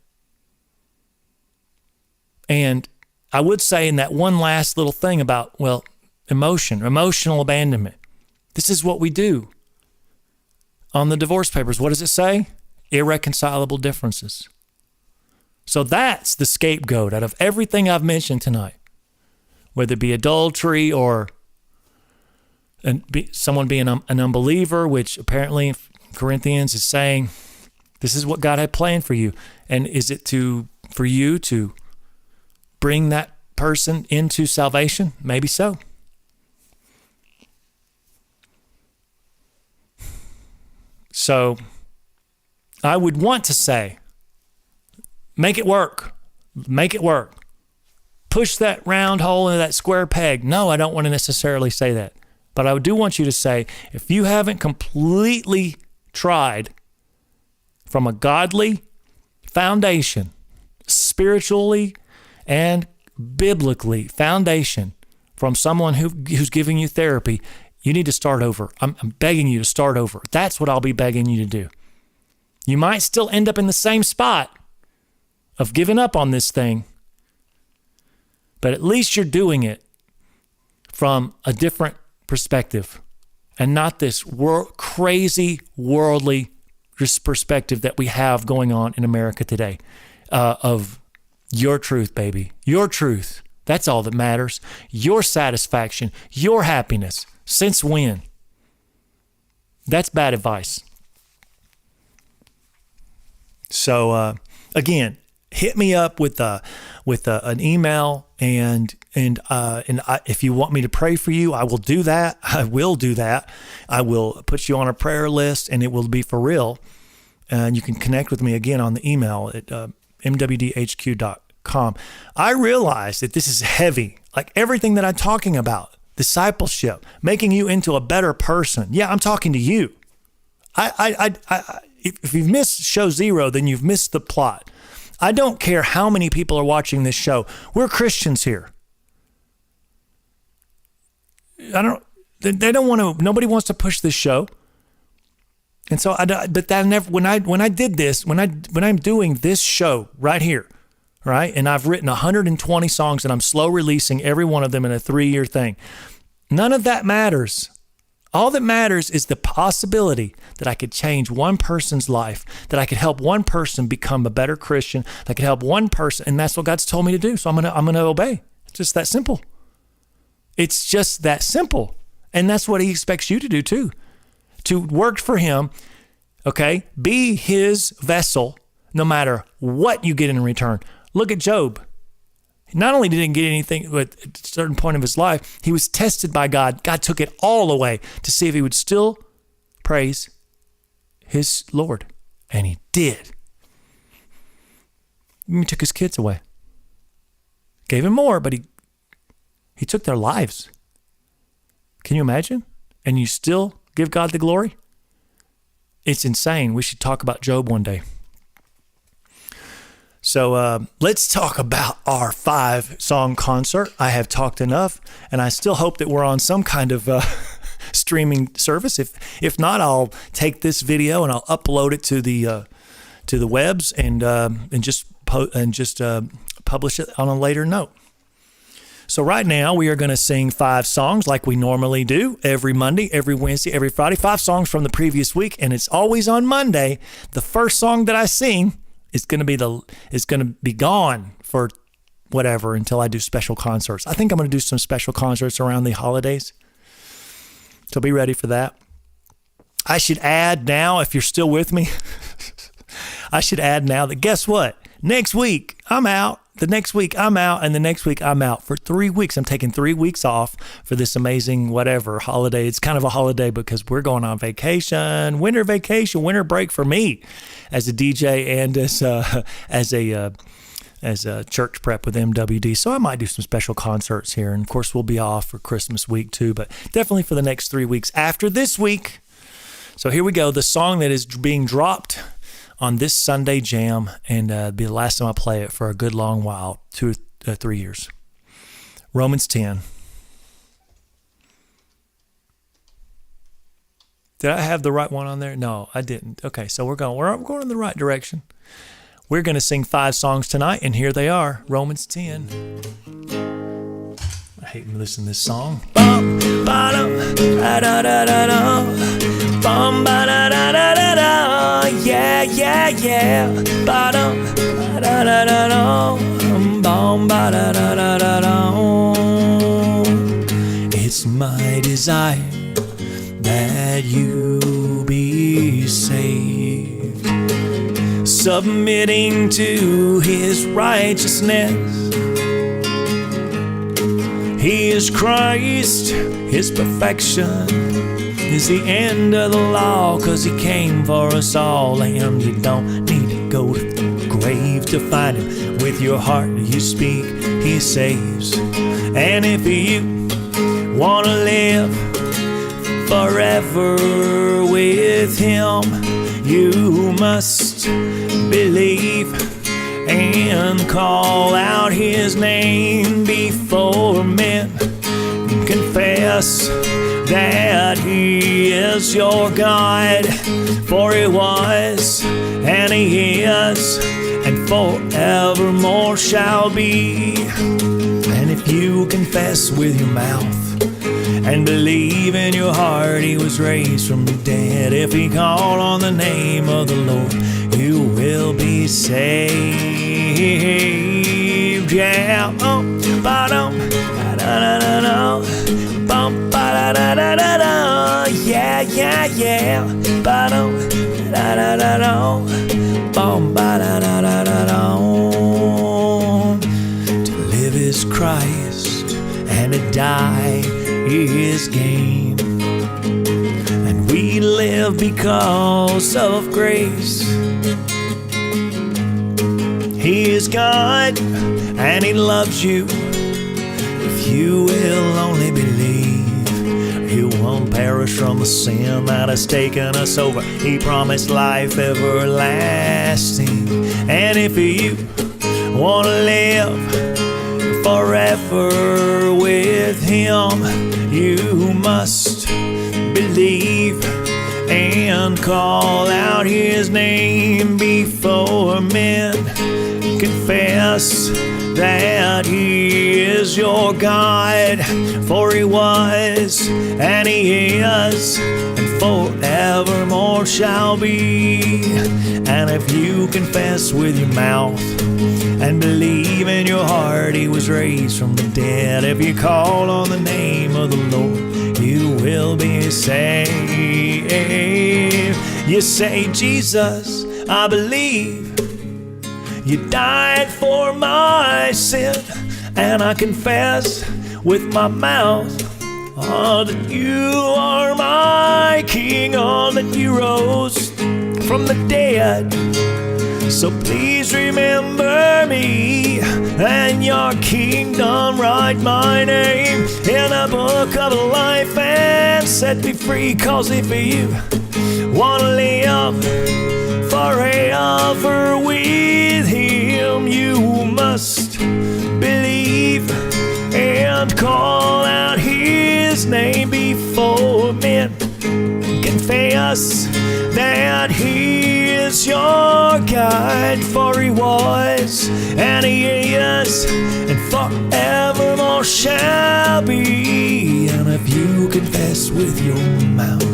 And I would say in that one last little thing about, emotional abandonment. This is what we do. on the divorce papers. What does it say? Irreconcilable differences. So that's the scapegoat out of everything I've mentioned tonight, whether it be adultery or someone being an unbeliever, which apparently Corinthians is saying this is what God had planned for you. And is it for you to bring that person into salvation? Maybe so. So I would want to say, make it work. Make it work. Push that round hole into that square peg. No, I don't want to necessarily say that. But I do want you to say, if you haven't completely tried from a godly foundation, spiritually and biblically foundation, from someone who's giving you therapy, you need to start over. I'm begging you to start over. That's what I'll be begging you to do. You might still end up in the same spot of giving up on this thing, but at least you're doing it from a different perspective and not this crazy worldly perspective that we have going on in America today of your truth, baby. Your truth. That's all that matters. Your satisfaction, your happiness. Since when? That's bad advice. So again, hit me up with an email and if you want me to pray for you, I will do that. I will do that. I will put you on a prayer list, and it will be for real. And you can connect with me again on the email at mwdhq.com. I realize that this is heavy, like everything that I'm talking about. Discipleship, making you into a better person. Yeah, I'm talking to you. If you've missed show 0, then you've missed the plot. I don't care how many people are watching this show. We're Christians here. They don't want to, nobody wants to push this show. And so when I'm doing this show right here, right? And I've written 120 songs and I'm slow releasing every one of them in a 3-year thing. None of that matters. All that matters is the possibility that I could change one person's life, that I could help one person become a better Christian, that I could help one person, and that's what God's told me to do. So I'm gonna obey. It's just that simple. It's just that simple. And that's what he expects you to do too. To work for him, okay? Be his vessel no matter what you get in return. Look at Job. Not only did he get anything at a certain point of his life, he was tested by God. God took it all away to see if he would still praise his Lord. And he did. He took his kids away. Gave him more, but he took their lives. Can you imagine? And you still give God the glory? It's insane. We should talk about Job one day. So let's talk about our 5-song concert. I have talked enough, and I still hope that we're on some kind of streaming service. If not, I'll take this video and I'll upload it to the webs and just publish it on a later note. So right now we are going to sing 5 songs like we normally do every Monday, every Wednesday, every Friday. 5 songs from the previous week, and it's always on Monday. The first song that I sing is going to be gone for whatever until I do special concerts. I think I'm going to do some special concerts around the holidays. So be ready for that. I should add now, if you're still with me, I should add now that guess what? Next week I'm out. The next week I'm out, and the next week I'm out for 3 weeks. I'm taking 3 weeks off for this amazing whatever holiday. It's kind of a holiday because we're going on vacation, winter break for me as a DJ and as a church prep with MWD. So I might do some special concerts here, and of course we'll be off for Christmas week too, but definitely for the next 3 weeks after this week. So here we go. The song that is being dropped on this Sunday jam, and be the last time I play it for a good long while, 2 or 3 years. Romans 10. Did I have the right one on there? No, I didn't. Okay, so we're going in the right direction. We're going to sing 5 songs tonight, and here they are. Romans 10. I hate listening to this song. Bum, bottom, da da da da da. Bum ba da da da da da. Yeah, yeah, yeah. Ba dum da da da da. Bum ba da da da da da. It's my desire that you be saved, submitting to His righteousness. He is Christ, His perfection is the end of the law, 'cause He came for us all, and you don't need to go to the grave to find Him. With your heart you speak, He saves. And if you want to live forever with Him, you must believe and call out His name before men. Confess that He is your God, for He was, and He is, and forevermore shall be. And if you confess with your mouth and believe in your heart He was raised from the dead, if you call on the name of the Lord, you will be saved. Yeah. Ba-dum, da-da-da-da-da. Bum, ba-da-da-da-da-da. Yeah, yeah, yeah. Ba-dum, da-da-da-da. Bum, ba-da-da-da-da-da. To live is Christ, and to die is gain. And we live because of grace. He is God, and He loves you. If you will only believe, you won't perish from the sin that has taken us over. He promised life everlasting. And if you want to live forever with Him, you must believe and call out His name before men. Confess that He is your God, for He was, and He is, and forevermore shall be. And if you confess with your mouth and believe in your heart He was raised from the dead, if you call on the name of the Lord, you will be saved. You say, Jesus, I believe You died for my sin, and I confess with my mouth, that You are my King, that You rose from the dead. So please remember me and Your kingdom, write my name in the book of life and set me free. 'Cause if you want to live forever with Him, you must believe and call out His name before men. Confess that He is your God, for He was, and He is, and forevermore shall be. And if you confess with your mouth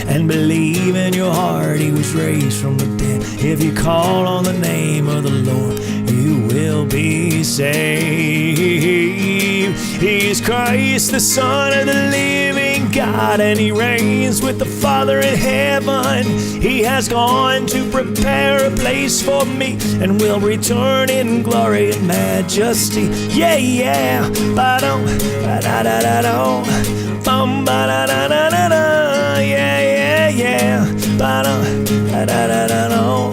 and believe in your heart He was raised from the dead, if you call on the name of the Lord, you will be saved. He is Christ, the Son of the living God, and He reigns with the Father in heaven. He has gone to prepare a place for me, and will return in glory and majesty. Yeah, yeah. Ba-dum, ba-da-da-da-dum. Bum, ba-da-da-da-da-da. Yeah, yeah, yeah. Ba-dum, ba-da-da-da-dum.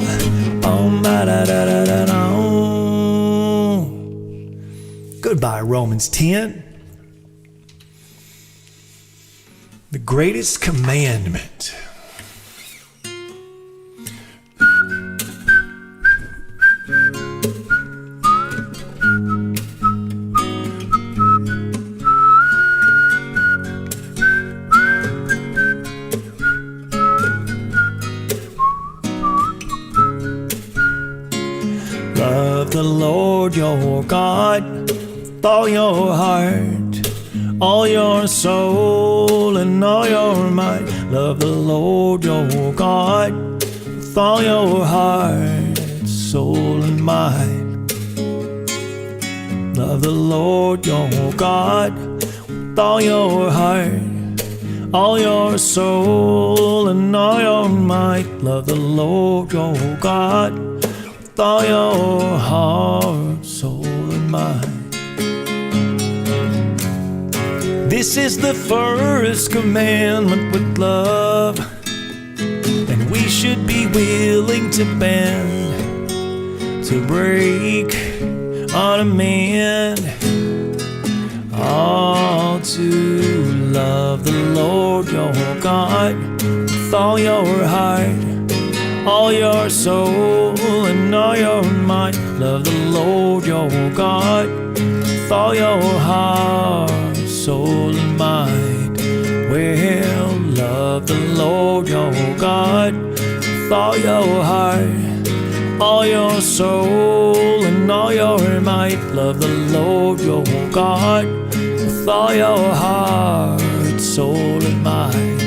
Bum, ba-da-da-da-da-dum. Goodbye, Romans 10. The greatest commandment. Love the Lord your God with all your heart, all your soul, and all your might. Love the Lord your God with all your heart, soul, and mind. Love the Lord your God with all your heart, all your soul, and all your might. Love the Lord your God with all your heart, soul, and mind. This is the first commandment with love, and we should be willing to bend, to break, on amend, all to love the Lord your God with all your heart, all your soul, and all your might. Love the Lord your God with all your heart, soul, and mind. Well, love the Lord your God with all your heart, all your soul, and all your might. Love the Lord your God with all your heart, soul, and mind.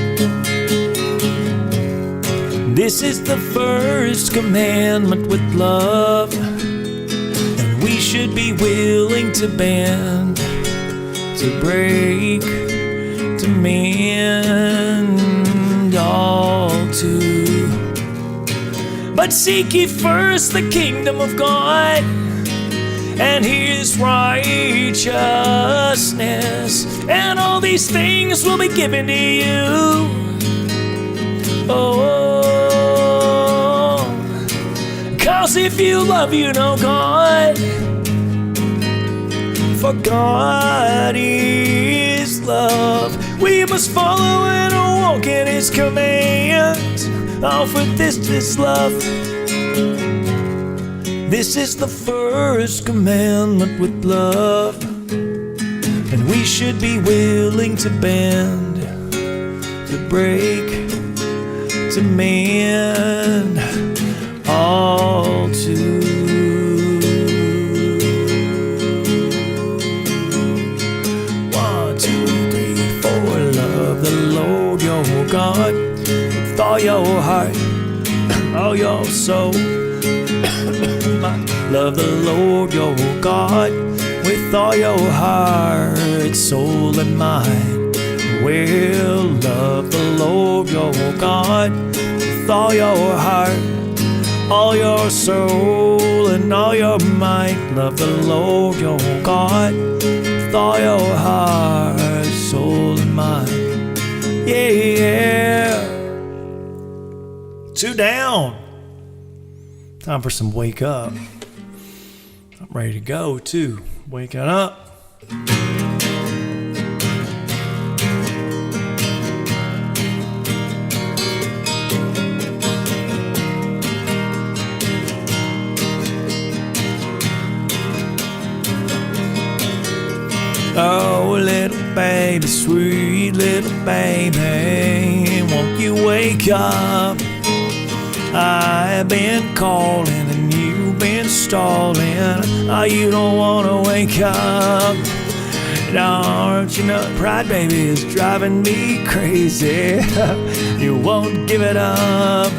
This is the first commandment with love, and we should be willing to bend, to break, to mend, all to. But seek ye first the kingdom of God and His righteousness, and all these things will be given to you. Oh, 'cause if you love, you know God, for God is love. We must follow and walk in His commands. Oh, for this is love. This is the first commandment with love, and we should be willing to bend, to break, to mend, all to. 1, 2, 3, 4. Love the Lord your God with all your heart, all your soul. Love the Lord your God with all your heart, soul, and mind. Well, love the Lord your God with all your heart, all your soul, and all your might. Love the Lord your God with all your heart, soul, and mind. Yeah. 2 down. Time for some wake up. I'm ready to go too. Waking up. Oh, little baby, sweet little baby, won't you wake up? I've been calling and you've been stalling. Oh, you don't want to wake up. Don't you know pride, baby, is driving me crazy. You won't give it up.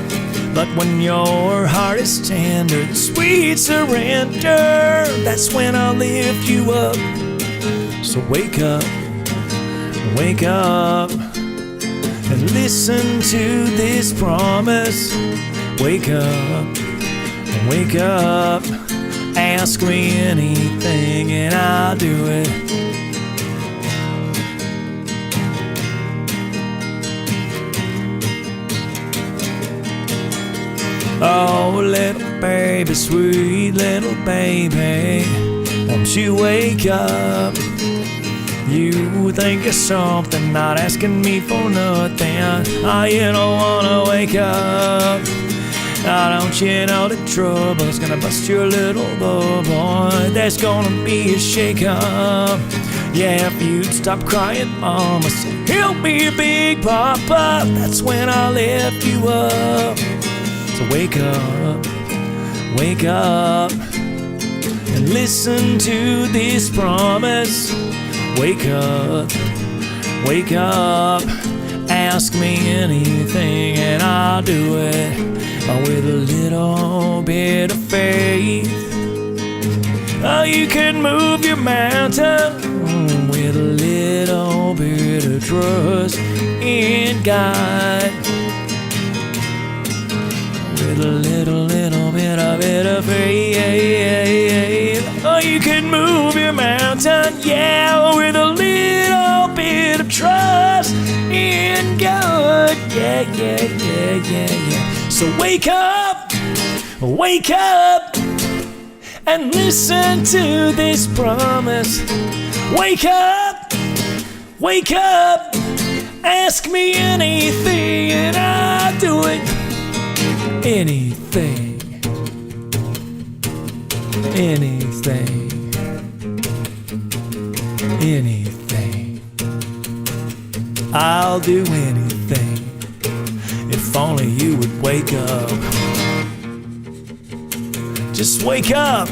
But when your heart is tender, sweet surrender, that's when I'll lift you up. So wake up, and listen to this promise. Wake up, ask me anything and I'll do it. Oh, little baby, sweet little baby, won't you wake up? You think you're something, not asking me for nothing. Oh, you don't wanna wake up. Oh, don't you know the trouble's gonna bust your little bubble? There's gonna be a shake-up. Yeah, if you'd stop crying, mama said, help me, big papa. That's when I'll lift you up. So wake up, and listen to this promise. Wake up, Ask me anything and I'll do it with a little bit of faith. Oh, you can move your mountain with a little bit of trust in God. With a little bit of faith. Oh, you can move your mountain, yeah, with a little bit of trust in God. Yeah. So wake up, and listen to this promise. Wake up, ask me anything and I'll do it. Anything. I'll do anything if only you would wake up. Just wake up.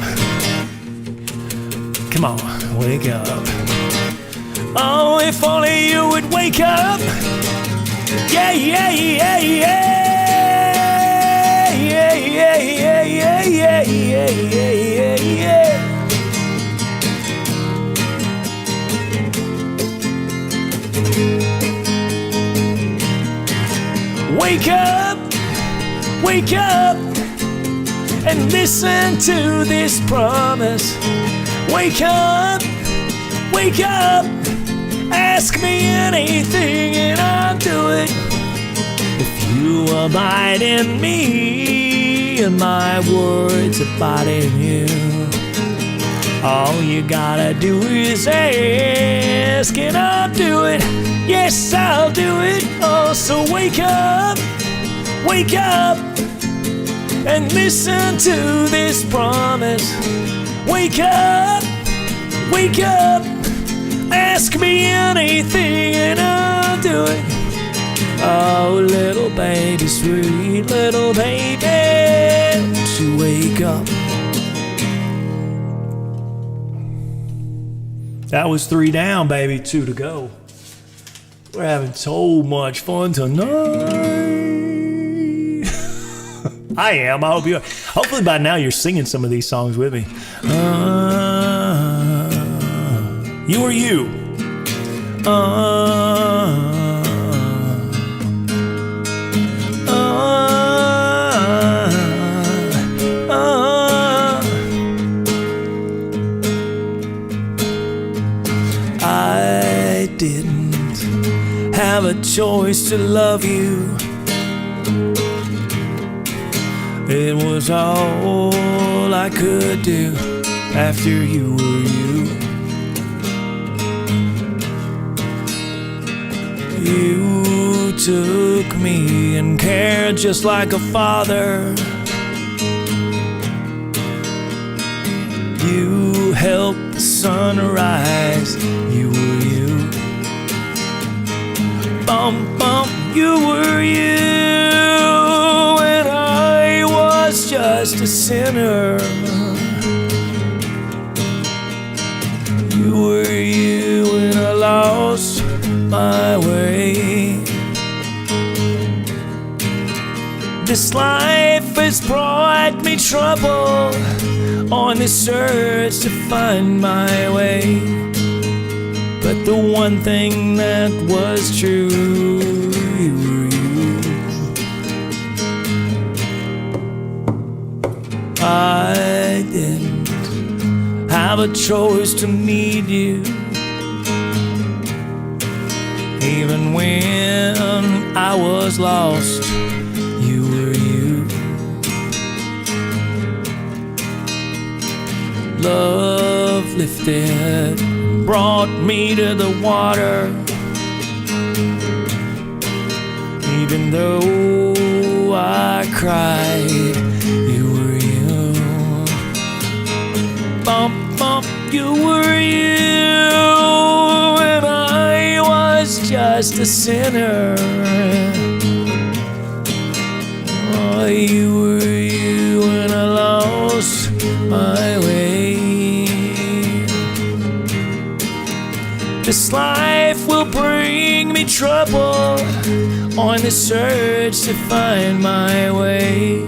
Come on, wake up. Oh, if only you would wake up. Yeah. Wake up, and listen to this promise. Wake up, ask me anything and I'll do it. If you abide in me and my words abide in you, all you gotta do is ask and I'll do it. Yes, I'll do it. Oh, so wake up, and listen to this promise. Wake up, ask me anything and I'll do it. Oh, little baby, sweet little baby, to wake up. That was 3 down, baby, 2 to go. We're having so much fun tonight. I am. I hope you are. Hopefully by now you're singing some of these songs with me. You or you. I didn't have a choice to love you. It was all I could do after you were you. You took me and cared just like a father. You helped the sun rise. You were you. You were you. Just a sinner. You were you when I lost my way. This life has brought me trouble on this search to find my way. But the one thing that was true, you were you. I didn't have a choice to need you. Even when I was lost, you were you. Love lifted, brought me to the water. Even though I cried, you were you. You were you, and I was just a sinner. Oh, you were you when I lost my way. This life will bring me trouble on a search to find my way.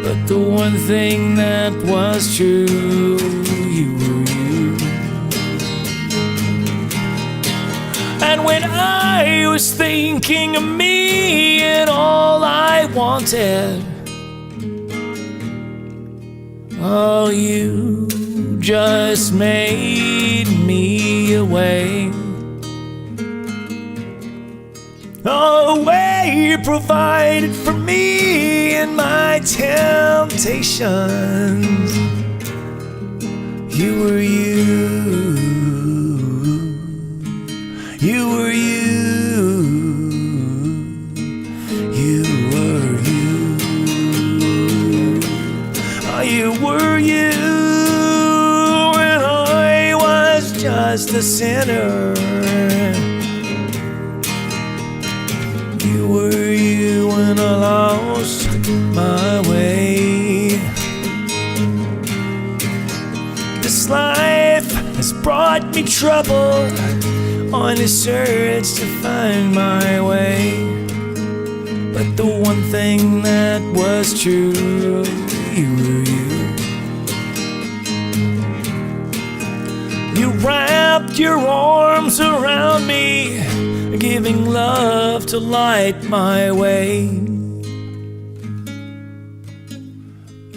But the one thing that was true, you were you. And when I was thinking of me and all I wanted, oh, you just made me a way. A way provided for me in my temptations. You were you. You were you. You were you. Oh, you were you. And I was just a sinner. You were you when I lost my way. This life has brought me trouble, on a search to find my way. But the one thing that was true, you were you. You wrapped your arms around me, giving love to light my way.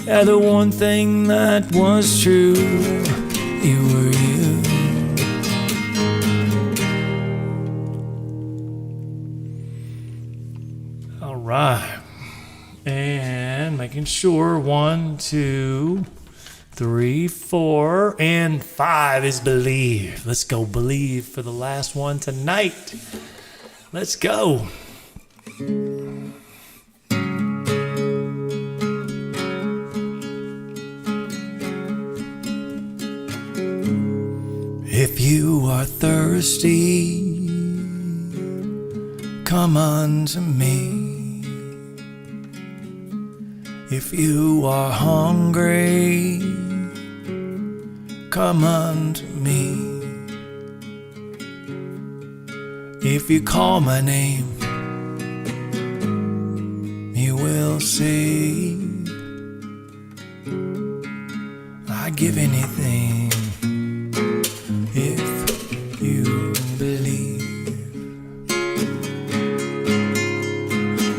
Yeah, the one thing that was true, you were you. All right. And making sure 1, 2, 3, 4, and 5 is believe. Let's go believe for the last one tonight. Let's go. If you are thirsty, come unto me. If you are hungry, come unto me. If you call my name, you will see. I'd give anything if you believe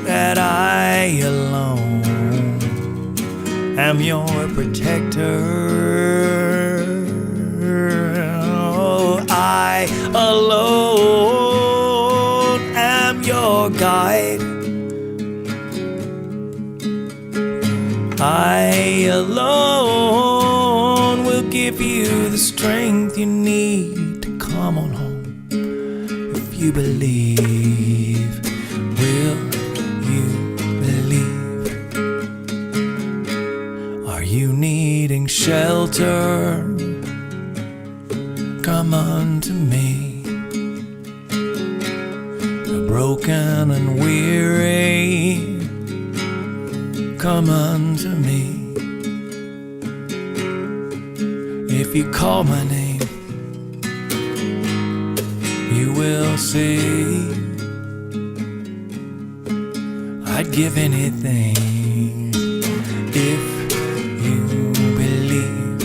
that I alone am your protector. Oh, I alone am your guide. I alone will give you the strength you need to come on home. If you believe, will you believe? Are you needing shelter? Come unto me. Broken and weary, come unto me. If you call my name, you will see. I'd give anything if you believe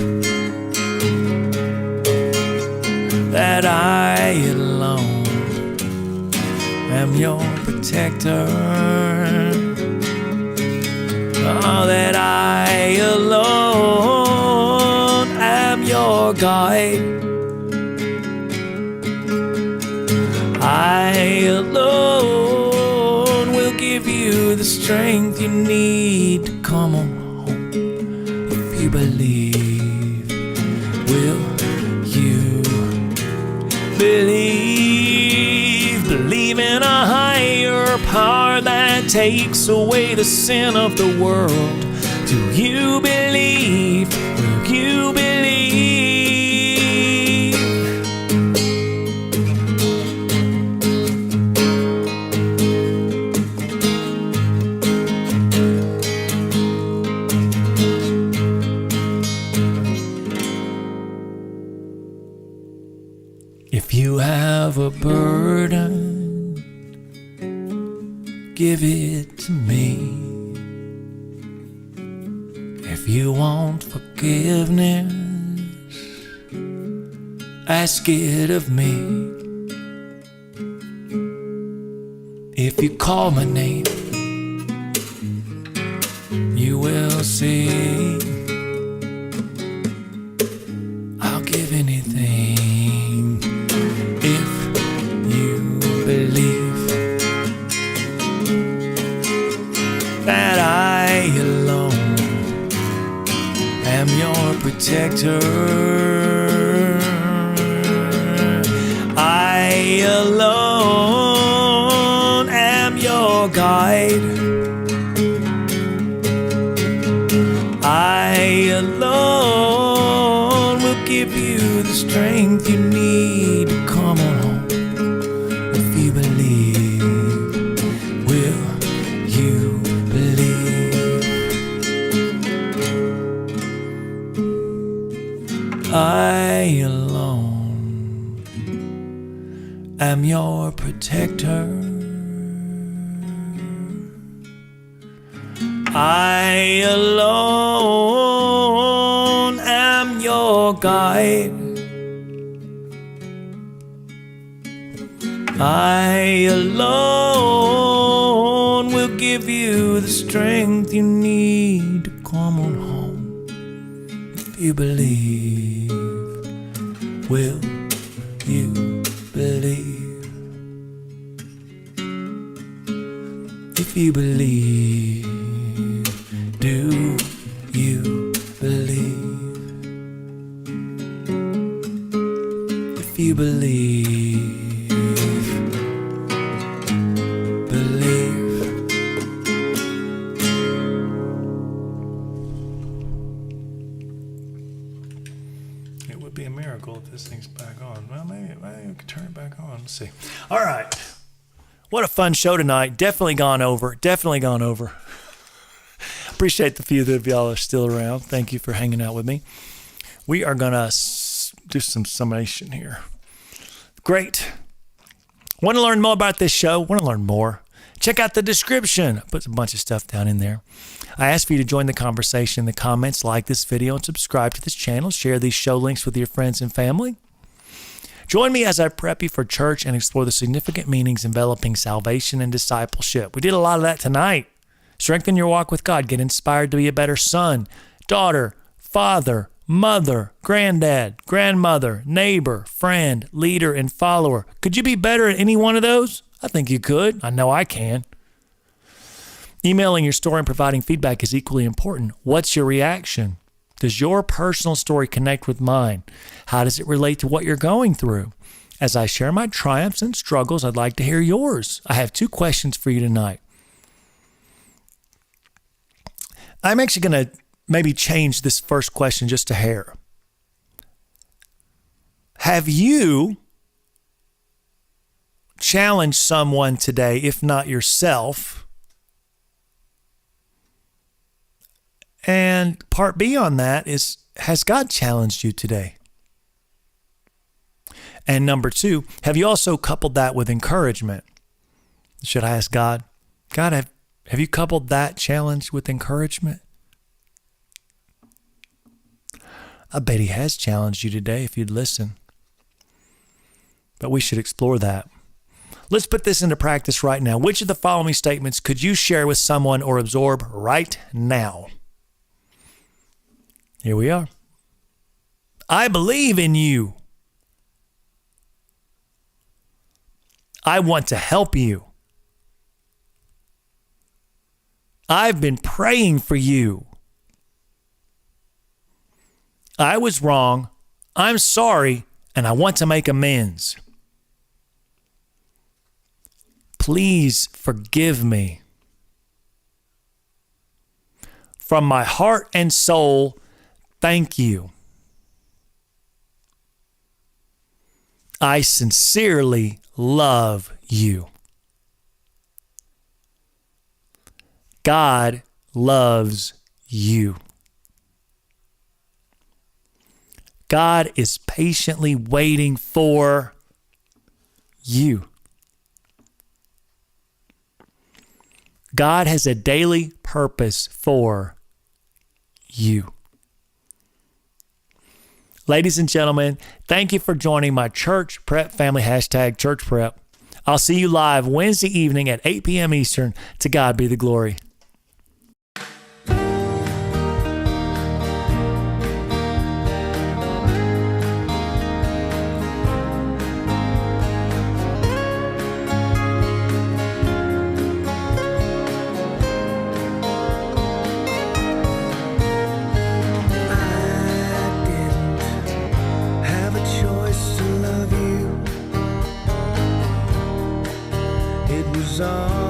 that I alone am your protector. Oh, that I alone am your guide. I alone will give you the strength you need to come on home. If you believe, will you believe? Believe in a higher power that takes away the sin of the world. Do you believe? Will you believe? If you have a burden, give it to me. If you want forgiveness, ask it of me. If you call my name, you will see. I'll give anything if you believe that I alone am your protector. I alone am your guide. I alone will give you the strength you need to come on home. If you believe, will you believe? I alone am your protector. I alone am your guide. I alone will give you the strength you need to come on home. If you believe, will you believe? If you believe, do you believe? If you believe, believe. It would be a miracle if this thing's back on. Well, maybe we could turn it back on. Let's see. All right. What a fun show tonight. Definitely gone over. Appreciate the few of y'all are still around. Thank you for hanging out with me. We are going to do some summation here. Great. Want to learn more about this show? Want to learn more? Check out the description. I put a bunch of stuff down in there. I ask for you to join the conversation in the comments, like this video, and subscribe to this channel. Share these show links with your friends and family. Join me as I prep you for church and explore the significant meanings enveloping salvation and discipleship. We did a lot of that tonight. Strengthen your walk with God. Get inspired to be a better son, daughter, father, mother, granddad, grandmother, neighbor, friend, leader, and follower. Could you be better at any one of those? I think you could. I know I can. Emailing your story and providing feedback is equally important. What's your reaction? Does your personal story connect with mine? How does it relate to what you're going through? As I share my triumphs and struggles, I'd like to hear yours. I have 2 questions for you tonight. I'm actually going to maybe change this first question just a hair. Have you challenged someone today, if not yourself? And part B on that is, has God challenged you today? And number 2, have you also coupled that with encouragement? Should I ask God, have you coupled that challenge with encouragement? I bet he has challenged you today if you'd listen. But we should explore that. Let's put this into practice right now. Which of the following statements could you share with someone or absorb right now? Here we are. I believe in you. I want to help you. I've been praying for you. I was wrong. I'm sorry, and I want to make amends. Please forgive me. From my heart and soul, thank you. I sincerely love you. God loves you. God is patiently waiting for you. God has a daily purpose for you. Ladies and gentlemen, thank you for joining my church prep family, #church prep. I'll see you live Wednesday evening at 8 p.m. Eastern. To God be the glory. All